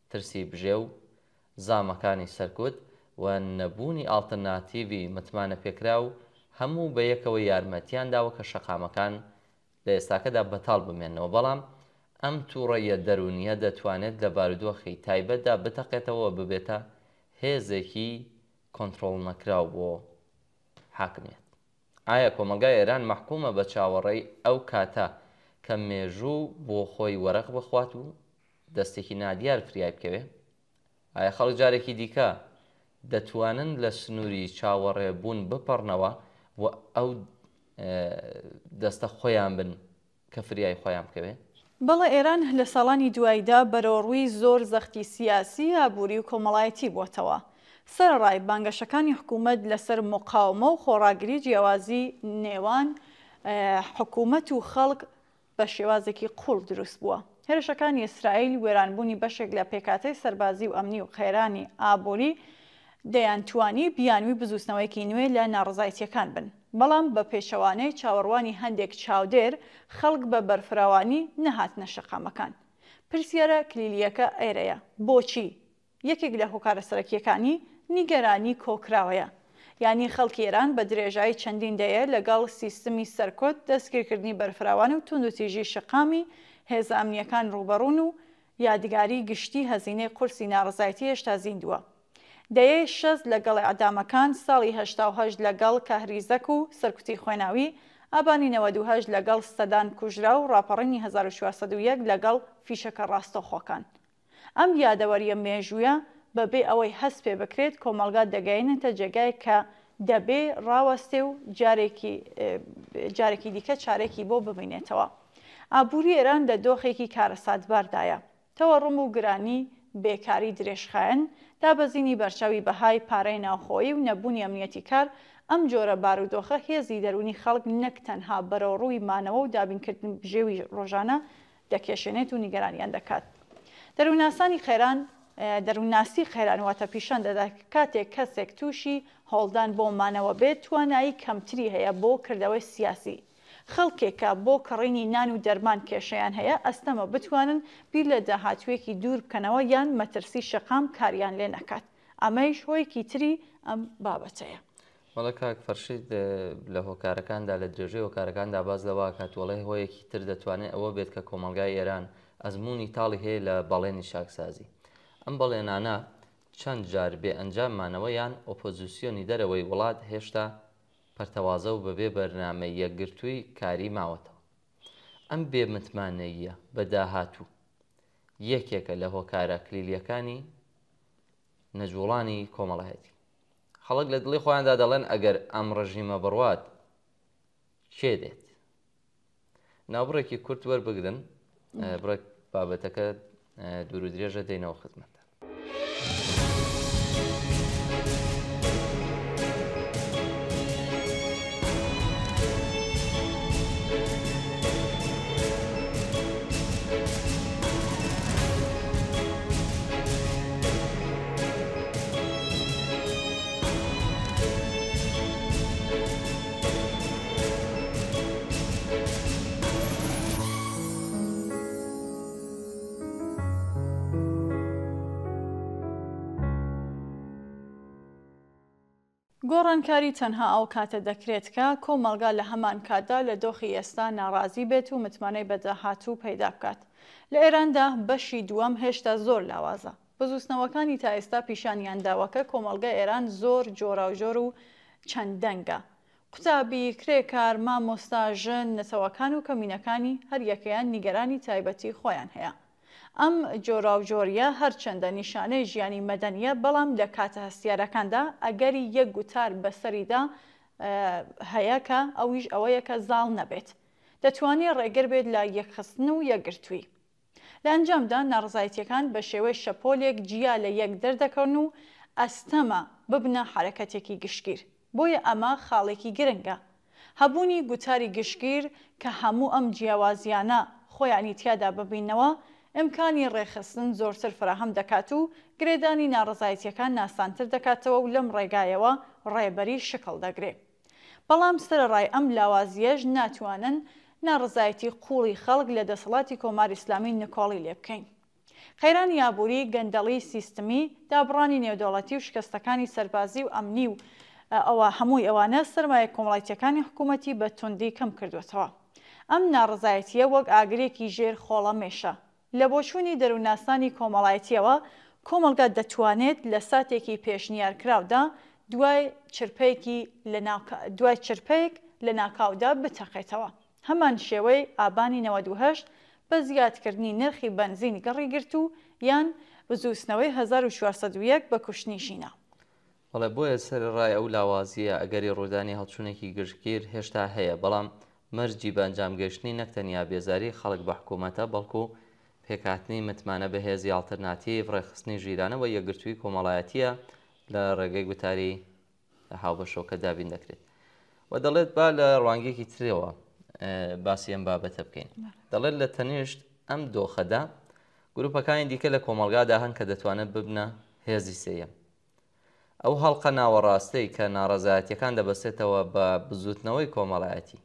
ترسی بژێ و زامەکانی سەرکوت و نەبوونی ئاڵتەرناتیڤی متمانە پێکرا و هەموو بە یەکەوە یارمەتیان داوە کە شەقامەکان لە ئێستاکەدا بەتاڵ بمێنەوە. بەڵام ئەم تووڕەیە دەرونیە دەتوانێت لە بارودۆخی تایبەتدا بتەقێتەوە ببێتە هێزێکی کۆنتڕۆڵ نەکراو بۆ حاکمیت. ئایا کۆمەلگای ئێران مەحکومە بە چاوەڕێی ئەو کاتە کە مێژوو بۆ خۆی وەرەق بخوات و دەستێکی نادیار فریای بکەوێ؟ ئایا خەڵک جارێکی دیکە دەتوانن لە سنووری چاوەڕێ بوون بپەڕنەوە و ئەو دەستە خۆیان بن کە فریای خۆیان بکەوێ؟ بەڵێ ئێران لە ساڵانی دواییدا بەرەوڕووی زۆر زەختی سیاسی ئابووری و کۆمەڵایەتی بووەتەوە. سەرڕای بانگەشەکانی حکوومەت لەسەر مقاومە و خۆڕاگری جیاوازی نێوان حکوومەت و خەڵک بە شێوازێکی قوڵ دروست بووە. هێرشەکانی ئیسرائیل وێرانبوونی بەشێک لە پێکاتەی سەربازی و ئەمنی و خێرانی ئابووری دەیانتوانی بیانوی بزوستنەوەیکی نوێ لە ناڕزایەتیەکان بن. بەڵام بە پێشەوانەی چاوەڕوانی هەندێک چاودێر خەڵک بە بەرفراوانی نەهاتنە شەقامەکان. پرسیارە کلیلیەکە ئێرەیە بۆچی؟ یەکێک لە هۆکارە سەرەکیەکانی نیگەرانی کۆکراوەیە. یعنی خەڵکی ئێران بە درێژایی چەندین دەیە لەگەڵ سیستمی سەرکۆت دەستگیرکردنی بەرفراوان و توندوتیژی شەقامی هێز ئەمنیەکان ڕوبەڕوون و یادگاری گشتی هەزینەی قورسی ناڕزایەتی هێشتا زیندووە. دەیە شەز لەگەڵ ئەعدامەکان، ساڵی 1970 لەگەڵ کەهریزەک و سەرکوتی خوێناوی، ئابانی 92 لەگەڵ سەدان کوژرا و ڕاپەڕینی 1401 لەگەڵ فیشەکە ڕاستەوخۆکان. ئەم یادەوەریە مێژوویە بەبێ ئەوەی هەست پێ بکرێت کۆمەلگا دەگەینێتە جێگای کە دەبێ ڕاوەستێ و جارێکی دیکە چارێکی بۆ ببینێتەوە. ئابووری ئێران لە دۆخێکی کارەساتباردایە. تەوەڕوم و گرانی، بێکاری درێژخایەن، دابەزینی بەرچاوی بەهای پارەی ناوخۆیی و نەبوونی ئەمنیەتی کار ئەم جۆرە بارودۆخە هێزی دەرونی خەڵک نەک تەنها بەرەوڕووی مانەوە و دابینکردن بژێوی ڕۆژانە دەکێشێنێت و نیگەرانیان دەکات. دەرووناسانی خێران دەروونناسی خێرانواتە پیشان دەدا کاتێک کەسێک تووشی هەڵدان بۆ مانەوە بێت توانایی کەمتری هەیە بۆ کردەوەی سیاسی. خەڵکێکە بۆ کڕینی نان و دەرمان کێشەیان هەیە ئەستەمە بتوانن بیر لە داهاتوێکی دوور بکەنەوە یان مەترسی شەقام کاریان لێ نەکات. ئەمەش هۆیەکی تری ئەم بابەتەیە. وەڵە کاک فەرشید لە هۆکارەکاندا لە درێژەی هۆکارەکاندا باز لەوە کاتوەڵی هۆیەکی تر دەتوانێت ئەوە بێت کە کۆمەلگای ئێران ئەزمموی تاڵی هەیە لە بەڵێنی شاکسازی. ئەم بەڵێنانە چەند جار بێ ئەنجاممانەوە یان ئۆپۆزیسیۆنی دەرەوەی وڵات هێشتا پەرتەوازە و بەبێ بەرنامەی یەکگرتووی کاری ماوەتەوە. ئەم بێمتمانەیە بە داهاتوو یەکێکە لە هۆکارە کلیلیەکانی نەجوڵانی کۆمەڵایەتی. خەڵک لە دڵی خۆیاندا دەڵێن ئەگەر ئەم ڕژیمە بڕوات کێ دێت؟ ناوبڕێکی کورت وەربگرن بڕێک بابەتەکە دوور و درێژە دێنەوە خزمەت. گۆڕانکاری تەنها ئەو کاتە دەکرێت کە کۆمەڵگا لە هەمان کاتدا لە دۆخی ئێستا ناڕازی بێت و متمانەی بەداهاتوو پەیدا بکات. لە ئێراندا بەشی دووەم هێشتا زۆر لاوازە. بزوستنەوەکانی تا ئێستا پیشانیان داوەکە کۆمەڵگە ئێران زۆر جۆراوجۆر و چەند دەنگە. قوتابی، کرێکار، مامۆستا، ژن، نەتەوەکان و کەمینەکانی هەر یەکەیان نیگەرانی تایبەتی خۆیان هەیە. ئەم جۆراوجۆریە هەرچەندە نیشانەی ژیانی مەدەنیە بەڵام لە کاتە هەستیارەکاندا ئەگەری یەک گوتار بەسەریدا هەیە کە ئەویش ئەوەیە کە زاڵ نەبێت. دەتوانێت ڕێگر بێت لە یەکخستن و یەکگرتووی. لە ئەنجامدا ناڕزایەتیەکان بە شێوەی شەپۆلێک جیا لە یەک دەردەکەون و ئەستەمە ببنە حرەکەتێکی گشتگیر. بۆیە ئەمە خاڵێکی گرنگە. هەبوونی گوتاری گشتگیر کە هەموو ئەم جیاوازیانە خۆیانی تیادا ببینەوە ئیمکانی ڕێخستن زۆرتر فراهەم دەکات و گرێدانی ناڕزایەتیەکان ناسانتر دەکاتەوە و لەم ڕێگایەوە ڕێبەری شکڵ دەگرێت. بەڵام سەرەڕای ئەم لاوازیەش ناتوانن ناڕزایەتی قوڵی خەڵک لە دەسەڵاتی کۆماری ئیسلامی نکۆڵی لێ بکەین. خەیران یابووری، گەندەڵی سیستمی، دابڕانی نێودەوڵەتی و شکستەکانی سەربازی و ئەمنی و ئەوە هەمووی ئەوانە سەرمایە کۆمەڵایەتیەکانی حکوومەتی بە توندی کەم کردوێتەوە. ئەم ناڕزایەتیە وەک ئاگرێکی ژێر خۆڵەمێشە. لە بۆچوونی دەرووناسانی کۆمەڵایەتیەوە کۆمەڵگا دەتوانێت لە ساتێکی پێشنیارکراودا دوای چرپەیەک لە ناکاودا بتەقێتەوە. هەمان شێوەی ئابانی 98 بە زیادکردنی نرخی بەنزین گەڕی گرت و یان بزوستنەوەی 1401 بە کوشتنی ژینە. بەڵێ بۆیە سەرڕای ئەو لاوازیە ئەگەری ڕوودانی هەڵچوونێکی گشتگیر هێشتا هەیە بەڵام مەرجی بە ئەنجامگەشتنی نەکتەنیا بێزاری خەڵک بە حکوومەتە بەڵکو پێکهاتنی متمانە بەهێزی ئالتەرناتیڤ ڕێخستنی ژیرانەوە یەکگرتووی کۆمەڵایەتیە لە ڕێگەی گوتاری هاوبەشەوەکە دابین دەکرێت. و دەڵێت با لە ڕوانگەیەکی ترەوە باسی ئەم بابەتە بکەین. دەڵێت لە تەنیشت ئەم دۆخەدا گروپەکانی دیکە لە کۆمەڵگادا هەن کە دەتوانێت ببنە هێزی سێیەم. ئەو هەڵقە ناوەڕاستەی کە ناڕەزایەتیەکان دەبەسێتەوە بە بزوتنەوەی کۆمەڵایەتی.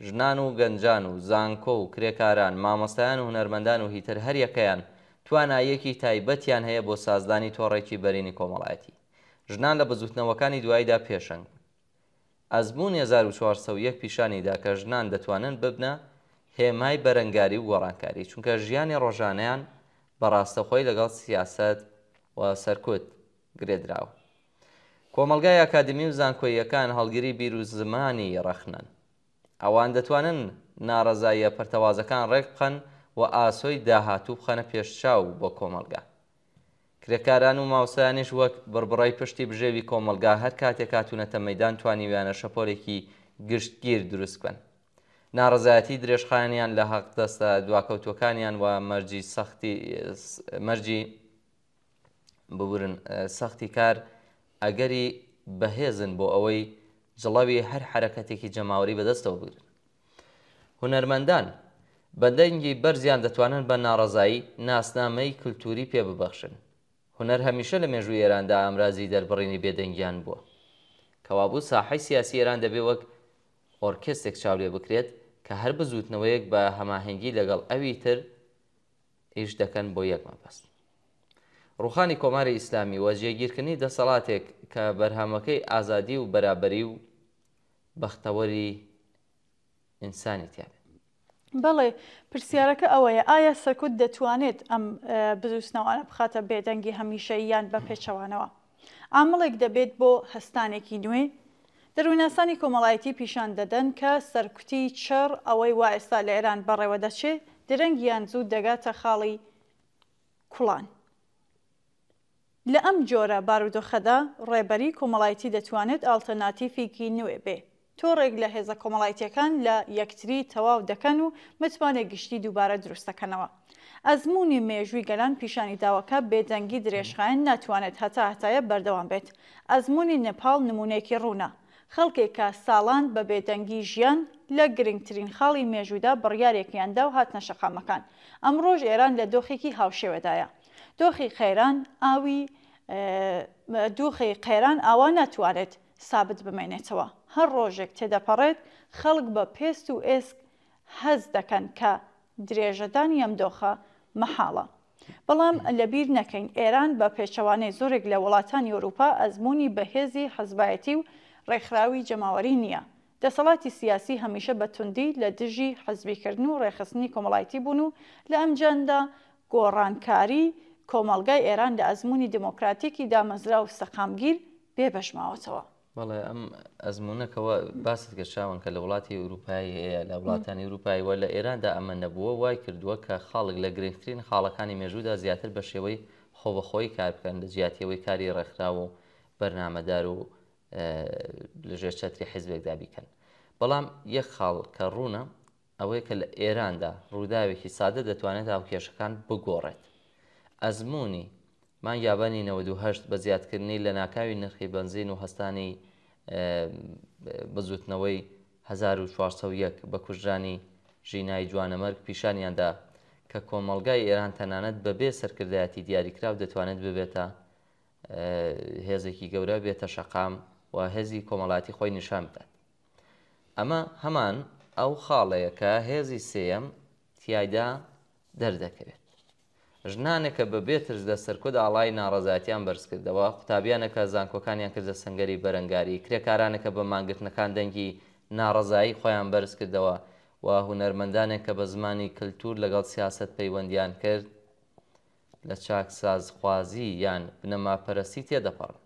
ژنان و گەنجان و زانکۆ و کرێکاران، مامۆستایان و هونەرمەندان و هیتر هەر یەکەیان توانایەکی تایبەتیان هەیە بۆ سازدانی تۆڕێکی بەرینی کۆمەڵایەتی. ژنان لە بزوتنەوەکانی دواییدا پێشەنگ. ئەزمموون 1401 پیشانیدا کە ژنان دەتوانن ببنە هێمای بەرەنگاری و گۆڕانکاری چونکە ژیانی ڕۆژانەیان بەڕاستەخۆی لەگەڵ سیاسەت و سەرکوت گرێدراوە. کۆمەلگای ئاکادمی و زانکۆییەکان هەڵگیری بیر و زمانی ڕەخنن. ئەوان دەتوانن ناڕەزاییە پەرتەوازەکان ڕێک بخەن و ئاسۆی داهاتوو بخەنە پێشچاو بۆ کۆمەلگا. کرێکاران و ماوسایانیش وەک بڕبڕای پشتی بژێوی کۆمەلگا هەر کاتێک هاتوونەتە مەیدان توانیویانە شەپۆلێکی گشتگیر دروست بکەن. ناڕەزایەتی درێژخایانیان لە حەقدەستە دواکەوتوەکانیان و مەرجی ببورن سەختی کار ئەگەری بەهێزن بۆ ئەوەی جڵەوی هەر حرەکەتێکی جەماوەری بەدەستەوە بگرن. هونەرمەندان بە دەنگی بەرزیان دەتوانن بە ناڕەزایی ناسنامەی کللتوری پێ ببەخشن. هونەر هەمیشە لە مێژووی ئێراندا ئامرازی دەربڕینی بێدەنگیان بووە کەوابوو ساحەی سیاسی ئێران دەبێ وەک ئۆرکێستێک چاولێ بکرێت کە هەر بزوتنەوەیەک بە هەماهەنگی لەگەڵ ئەوی تر ئیش دەکەن بۆ یەک مەبەست. ڕوخانی کۆماری ئیسلامی وە جێگیرکردنی دەسەڵاتێک کە بەرهەمەکەی ئازادی و بەرابەری و بەختەوەری ئینسانی تیاێت. بەڵێ پرسیارەکە ئەوەیە ئایا سەرکوت دەتوانێت ئەم بزوستنەوانە بخاتە بێدەنگی هەمیشەییان بە پێچەوانەوە؟ ئامڵێک دەبێت بۆ هەستانێکی نوێ. دەرووناسانی کۆمەڵایەتی پیشان دەدەن کە سەرکوتی چڕ ئەوەی وا ئێستا لە ئێران بەڕێوە دەچێت درەنگیان زوو دەگاتە خاڵی کوڵان. لە ئەم جۆرە بارودۆخەدا ڕێبەری کۆمەڵایەتی دەتوانێت ئاڵتەرناتیڤێکی نوێ بێ. تۆڕێک لە هێزە کۆمەڵایەتیەکان لە یەکتری تەواو دەکەن و متمانێک گشتی دووبارە دروستەکەنەوە. ئەزمموی مێژووی گەلان پیشانی داوەکە بێدەنگی درێژخایەن ناتوانێت هەتایە بەردەوام بێت. ئەزمموی نێپاڵ نمونەیەکی ڕوونە. خەڵکێکە ساڵان بە بێدەنگی ژیان لە گرنگترین خاڵی مێژوودا بڕیارێکیاندا و هاتنە شەقامەکان. ئەمڕۆژ ئێران لە دۆخێکی هاوشێوەدایە. دۆخی قەیران ئاوا ناتوانێت سابت بمێنێتەوە. هەر ڕۆژێک تێدەپەڕێت خەڵک بە پێست و ئێسک هەز دەکەن کە درێژەدانی ئەم دۆخە مەحاڵە. بەڵام لەبیر نەکەین ئێران بە پێچەوانەی زۆرێک لە وڵاتانی ئەوروپا ئەزمموی بەهێزی حەزبایەتی و ڕێکخراوی جەماوەری نییە. دەسەڵاتی سیاسی هەمیشە بە توندی لە دژی حەزبیکردن و ڕێخستنی کۆمەڵایەتی بوون و لە ئەمجاندا گۆڕانکاری کۆمەڵگای ئێران لە ئەزمموی دموکراتیکی دامەزرا و سەقامگیر بێبەشماوەتەوە. بەڵێ ئەم ئەزمونونەکەەوە باست گەشاون کە لە وڵاتی ئوروپایی هەیە لە وڵاتانی ئوروپایی وە لە ئێراندا ئەمە نەبووە وای کردووە کە خاڵک لە گرنگترین خاڵەکانی مێژوودا زیاتر بە شێوەی خۆبەخۆی کار بکەن لە جیاتیەوەی کاری ڕێکخرا و بەرنامەدار و لەژێر چەتری حیزبێکدا بیکەن. بەڵام یەک خاڵ کە ڕوونە ئەوەیە کە لە ئێراندا ڕووداوێکی سادە دەتوانێت هاوکێشەکان بگۆڕێت. ئەزمموی مان یابانی 98 بە زیادکردنی لە ناکاوی نرخی بنزین و هەستانی بزوتنەوەی 1401 بە کوژرانی ژینایی جوانەمەرگ پیشانیاندا کە کۆمەڵگای ئێران تەنانەت بەبێ سەرکردایەتی دیاریکراو دەتوانێت ببێتە هێزێکی گەورە بێتە شەقام و هێزی کۆمەڵاتی خۆی نیشان بدات. ئەمە هەمان ئەو خاڵەیە کە هێزی سێەم تیایدا دەردەکەوێت. ژنانێکە بە بێترز لە سەرکۆد ئاڵای ناڕەزایەتیان بەرزکردەوە، قوتابیانێکە زانکۆکانیان کردە سنگەری بەرەنگاری، کرێکارانێکە بە مانگرتنەکان دەنگی ناڕەزایی خۆیان بەرز کردەوە و هونەرمەندانێک کە بە زمانی کللتور لەگەڵ سیاست پەیوەندیان کرد لە چاکسازخوازی یان بنەماپەرستی تێدەپەڕن.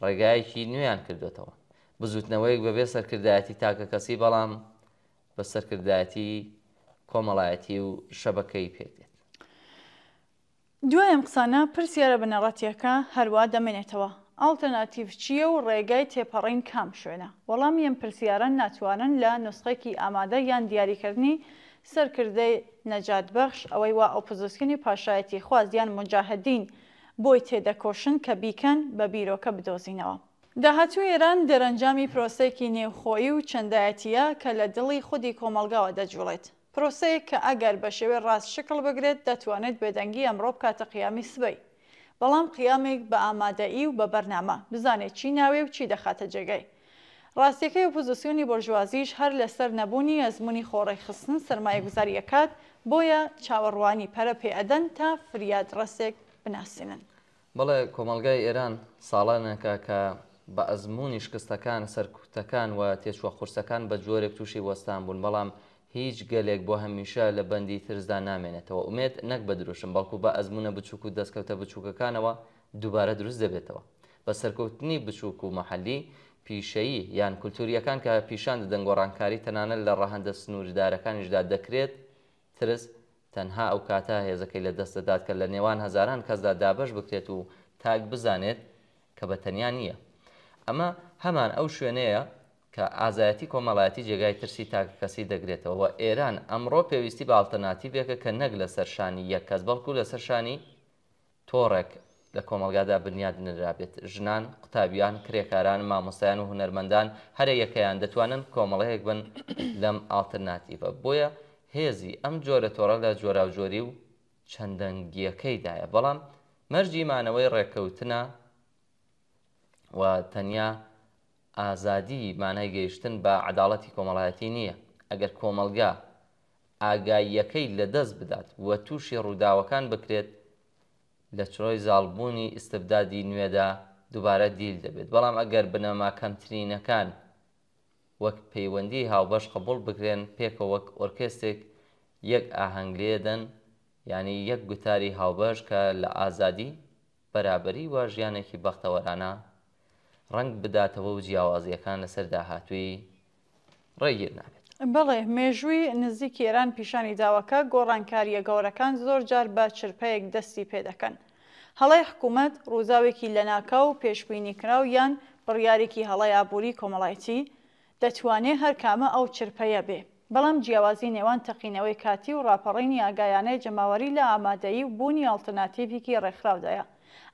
ڕێگایەکی نوێیان کردوێتەوە. بزوتنەوەیەک بەبێ سەرکردایەتی تاکە کەسی بەڵام بە سەرکردایەتی کۆمەڵایەتی و شەبەکەی پێدێت. دوای ئەم قسانە پرسیارە بنەڕەتیەکە هەروە دەمێنێتەوە. ئاڵتەرناتیڤ چییە و ڕێگای تێپەڕین کام شوێنە؟ وەڵامی ئەم پرسیارە ناتوانن لە نوسخێکی ئامادە یان دیاریکردنی سەرکردەی نەجاتبەخش ئەوەی وا ئۆپۆزیسیۆنی پاشایەتی خوازیان مجاهدین بۆی تێدەکۆشن کە بیکەن بە بیرۆکە بدۆزینەوە. داهاتوو ئێران دەرەنجامی پرۆسەیەکی نێوخۆیی و چەندایەتیە کە لە دڵی خودی کۆمەلگاوە دەجوڵێت. پرۆسەیەک کە ئەگەر بە شێوەی ڕاست شکڵ بگرێت دەتوانێت بێدەنگی ئەمڕۆ بکاتە قیامی سبەی. بەڵام قیامێک بە ئامادەئی و بە بەرنامە بزانێت چی ناوێ و چی دەخاتە جێگەی. ڕاستیەکەی ئۆپۆزیسیۆنی بۆرژوازیش هەر لەسەر نەبوونی ئەزمموی خۆڕێخستن سەرمایەگوزاریەکات بۆیە چاوەڕوانی پەرە پێئەدەن تا فریاد ڕستێک بناسێنن. بەڵێ کۆمەلگای ئێران ساڵانێکە کە بە ئەزمموی شکستەکان سەرکوتەکان و تێچوە قورسەکان بە جۆرێک تووشی وەستان بوون، بەڵام هیچ گەلێک بۆ هەمیشە لە بەندی ترسدا نامێنێتەوە. ئومێد نەک بە دروشم بەڵکو بە ئەزمونە بچووک و دەستکەوتە بچووکەکانەوە دووبارە دروست دەبێتەوە. بە سەرکەوتنی بچووک و مەحەلی پیشەیی یان کولتوریەکان کە پیشان دەدەن گۆڕانکاری تەنانەت لە ڕەهەندە سنووردارەکانیشدا دەکرێت. ترس تەنها ئەو کاتە هێزەکەی لە دەست دەدات کە لە نێوان هەزاران کەسدا دابەش بکرێت و تاک بزانێت کە بە تەنیا نییە. ئەمە هەمان ئەو شوێنەیە کە ئازایەتی کۆمەڵایەتی جێگای ترسی تاکەکەسی دەگرێتەوە و ئێران ئەمڕۆ پێویستی بە ئاڵتەرناتیڤێکە کە نەک لە سەرشانی یەک کەس بەڵکو لە سەرشانی تۆڕێک لە کۆمەلگادا بنیاد نرابێت. ژنان، قوتابیان، کرێکاران، مامۆستایان و هونەرمەندان هەر یەکەیان دەتوانن کۆمەڵەیەک بن لەم ئاڵتەرناتیڤە. بۆیە هێزی ئەم جۆرە تۆڕە لە جۆراوجۆری و چەندەنگیەکەیدایە. بەڵام مەرجی مانەوەی ڕێککەوتنە و تەنیا ئازادی مانای گەیشتن بە عەداڵەتی کۆمەڵایەتی نییە. ئەگەر کۆمەلگا ئاگاییەکەی لەدەست بدات و تووشی ڕووداوەکان بکرێت لە چڕۆی زاڵبوونی ئیستبدادی نوێدا دووبارە دیل دەبێت. بەڵام ئەگەر بنەما کەمترینەکان وەک پەیوەندی هاوبەش قبول بکرێن پێکەوە وەک ئۆرکێستێک یەک ئاهەنگلێدەن، یعنی یەک گوتاری هاوبەش کە لە ئازادی بەرابەری و ژیانێکی بەختەوەرانە ڕنگ بداتەوە و جیاوازیەکان لەسەر داهاتووی ڕێگیر نابێت. بەڵێ مێژووی نزیکی ئێران پیشانی داوەکە گۆڕانکاریە گەورەکان زۆر جار بە چرپەیەک دەستی پێ دەکەن. هەڵەی حکوومەت ڕووزاوێکی لەناکاو و پێشبینی کراو یان بڕیارێکی هەڵەی ئابووری کۆمەڵایەتی دەتوانێت هەر کامە ئەو چرپەیە بێ. بەڵام جیاوازی نێوان تەقینەوەی کاتی و ڕاپەڕینی ئاگایانەی جەماوەری لە ئامادەیی و بوونی ئاڵتەرناتیڤێکی ڕێکخراودایە.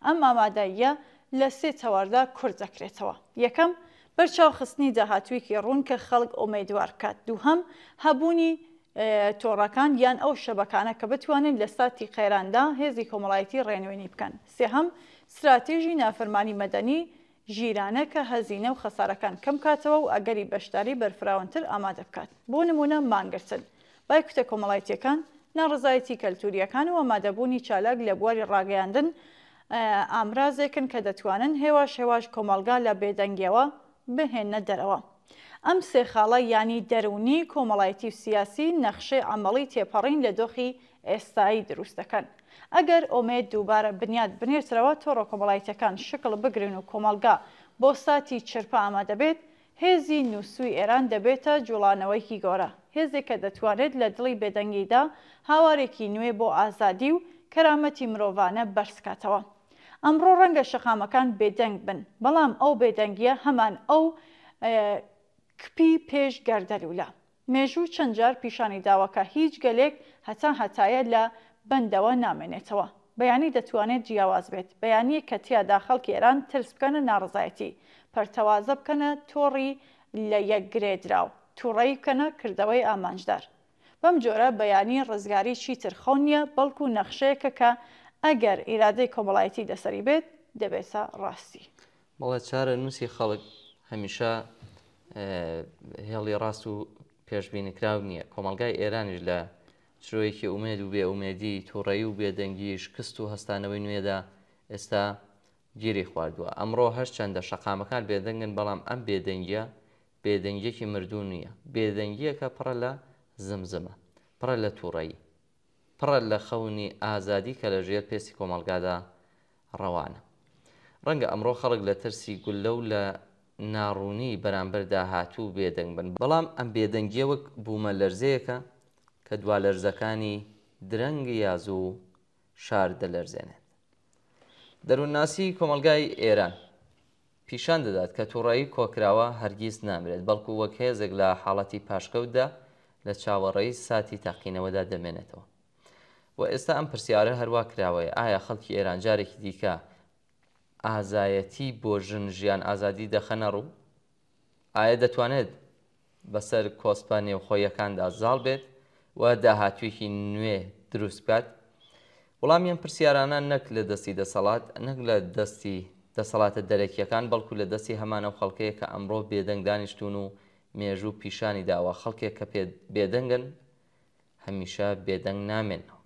ئەم ئامادەییە لە سێ چاوەڕدا کورد دەکرێتەوە. یەکەم بەرچاوخستنی داهاتوویەکی ڕوون کە خەڵک ئومێدوار بکات. دووهەم هەبوونی تۆڕەکان یان ئەو شەبەکانە کە بتوانن لە ساتی قەیراندا هێزی کۆمەڵایەتی ڕێنوێنی بکەن. سێهەم استراتێژی نافەرمانی مەدەنی ژیرانە کە هەزینە و خەسارەکان کەم کاتەوە و ئەگەری بەشداری بەرفراوەنتر ئامادە بکات. بۆ نمونە مانگرتن، بایکوتە کۆمەڵایەتیەکان، ناڕزایەتی کەلتوریەکان و ئامادەبوونی چالاک لە بواری ڕاگەیاندن ئامرازێکن کە دەتوانن هێواش هێواش کۆمەلگا لە بێدەنگیەوە بهێنە دەرەوە. ئەم سێ خاڵە ینی دەرونی کۆمەڵایەتی و سیاسی نەخشەی عەمەڵی تێپەڕین لە دۆخی ئێستایی دروست دەکەن. ئەگەر ئۆمێد دووبارە بنیاد بنێترەوە تۆڕە کۆمەڵایەتیەکان شکڵ بگرن و کۆمەلگا بۆ ساتی چرپە ئامادە بێت، هێزی نووسوی ئێران دەبێتە جوڵانەوەیکی گەورە، هێزێک کە دەتوانێت لە دڵی بێدەنگیدا هاوارێکی نوێ بۆ ئازادی و کەرامەتی مرۆڤانە بەرزکاتەوە. ئەمڕۆ ڕەنگە شەقامەکان بێدەنگ بن، بەڵام ئەو بێدەنگیە هەمان ئەو کپی پێش گەردەلوولە. مێژوو چەند جار پیشانی داوەکە هیچ گەلێک هەتایە لە بەندەوە نامێنێتەوە. بەیانی دەتوانێت جیاواز بێت، بەیانی کە تیادا خەڵکی ئێران ترس بکەنە ناڕزایەتی، پەرتەوازە بکەنە تۆڕی لە یەکگرێدراو، تووڕەی بکەنە کردەوەی ئامانجدار. بەم جۆرە بەیانی ڕزگاری چیتر خەون نییە، بەڵکو نەخشەیەکە کە ئەگەر ئیرادەی کۆمەڵایەتی دەسەری بێت دەبێتە ڕاستی. بەڵێ چارە نووسی خەڵک هەمیشە هێڵی ڕاست و پێشبینیکراو نییە. کۆمەلگای ئێرانیش لە چرۆیەکی ئومێد و بێ ئومێدی، تووڕەیی و بێدەنگی، شکست و هەستانەوەی نوێدا ئێستا گیری خواردووە. ئەمڕۆ هەر چەندە شەقامەکان بێدەنگن، بەڵام ئەم بێدەنگیە بێدەنگیەکی مردوو نییە. بێدەنگیەکە پڕە لە زمزمە، پڕە لە تووڕەیی، پڕە لە خەونی ئازادی کە لە ژێر پێسی کۆمەلگادا ڕەوانە. ڕەنگە ئەمڕۆ خەڵک لە ترسی گولە و لە ناڕوونی بەرامبەر داهاتوو بێدەنگ بن، بەڵام ئەم بێدەنگیە وەک بوومە لەرزەیەکە کە دوا لەرزەکانی درەنگی یازوو شار دەلەرزێنێت. دەروونناسی کۆمەلگای ئێران پیشان دەدات کە تووڕەیی کۆکراوە هەرگیز نامرێت، بەڵکو وەک هێزێک لە حاڵەتی پاشکەوتدا لە چاوەڕێی ساتی تاقینەوەدا دەمێنێتەوە. و ئێستا ئەم پرسیارە هەروە کراوەیە، ئایا خەڵکی ئێران جارێکی دیکە ئازایەتی بۆ ژن ژیان ئازادی دەخەنە ڕوو؟ ئایا دەتوانێت بەسەر کۆسپە نێوخۆیەکاندا زاڵ بێت و داهاتوویەکی نوێ دروست بکات؟ وەڵامیان پرسیارانە نەک لە دەستی دەسەڵات، نەک لە دەستی دەسەڵاتە دەرەکیەکان، بەڵکو لە دەستی هەمانە و خەڵکەیە کە ئەمڕۆ بێدەنگ دانیشتون و مێژوو پیشانی داوە. خەڵکێک کە بێدەنگن هەمیشە بێدەنگ نامێنەوە.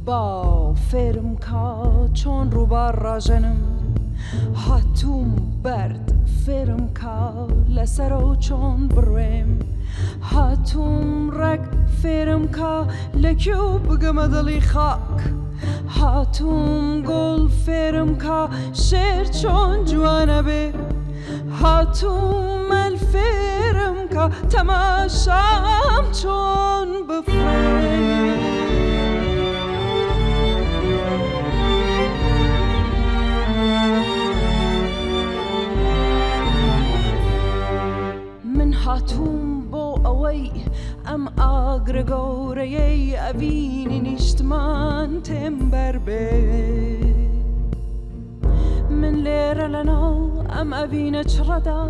با فرم کا چون رو بر راجنم هاتوم برد فرم کا لسرو چون برویم هاتوم رگ فرم کا لکیو بگم دلی خاک هاتوم گل فرم کا شیر چون جوانه بی هاتوم الفرم کا تماشام چون بفرم هاتوم بۆ ئەوەی ئەم ئاگرە گەورەیەی ئەبینی نیشتمان تێم بەر بێ من لێرە لەناو ئەم ئەڤینە چڕەدا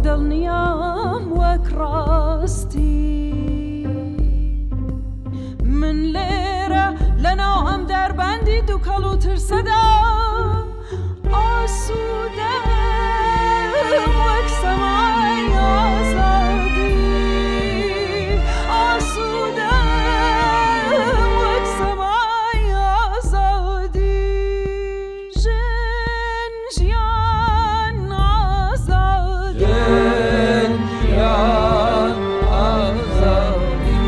دڵنیام وەک ڕاستی من لێرە لەناو ئەم دەربەندی دوو کەڵ و ترسەدا ئاسوودەم وەک سەمای ئازادی ئاسوودەم وەک سەمای ئازادی ژن ژیان ئازادی ژن ژیان ئازادی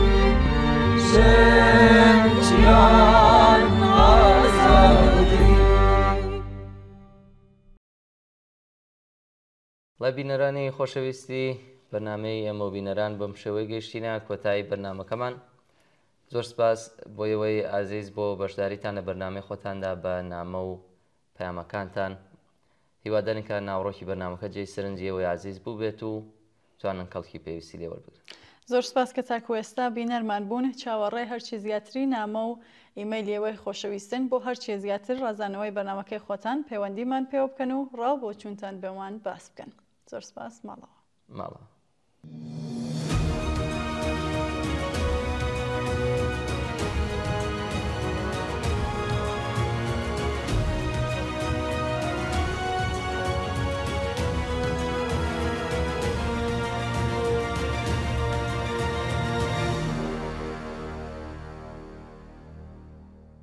ژن ژیان ئازادی. لە بینەرانی خۆشەویستی بەرنامەی ئەمە بینەران بەم شێوەی گەیشتینە کۆتایی بەرنامەکەمان. زۆر سپاس بۆ ئێوەی ئازیز بۆ بەشداریتان لە بەرنامەی خۆتاندا بە نامە و پەیامەکانتان. هیوادارین کە ناوڕۆکی بەرنامەکە جێی سەرنجی ئێوەی ئازیز بوو بێت و توانن کەڵکی پێویستی لێ وەربگرن. زۆر سپاس کە تاکو ئێستا بینەرمان بوون. چاوەڕێی هەرچی زیاتری نامە و ئیمەیلی ئێوەی خۆشەویستن بۆ هەرچی زیاتر ڕازانەوەی بەرنامەکەی خۆتان پەیوەندیمان پێوە بکەن و ڕاو بۆ چوونتان بێوان باس بکەن. زۆر سپاس ماڵەوە.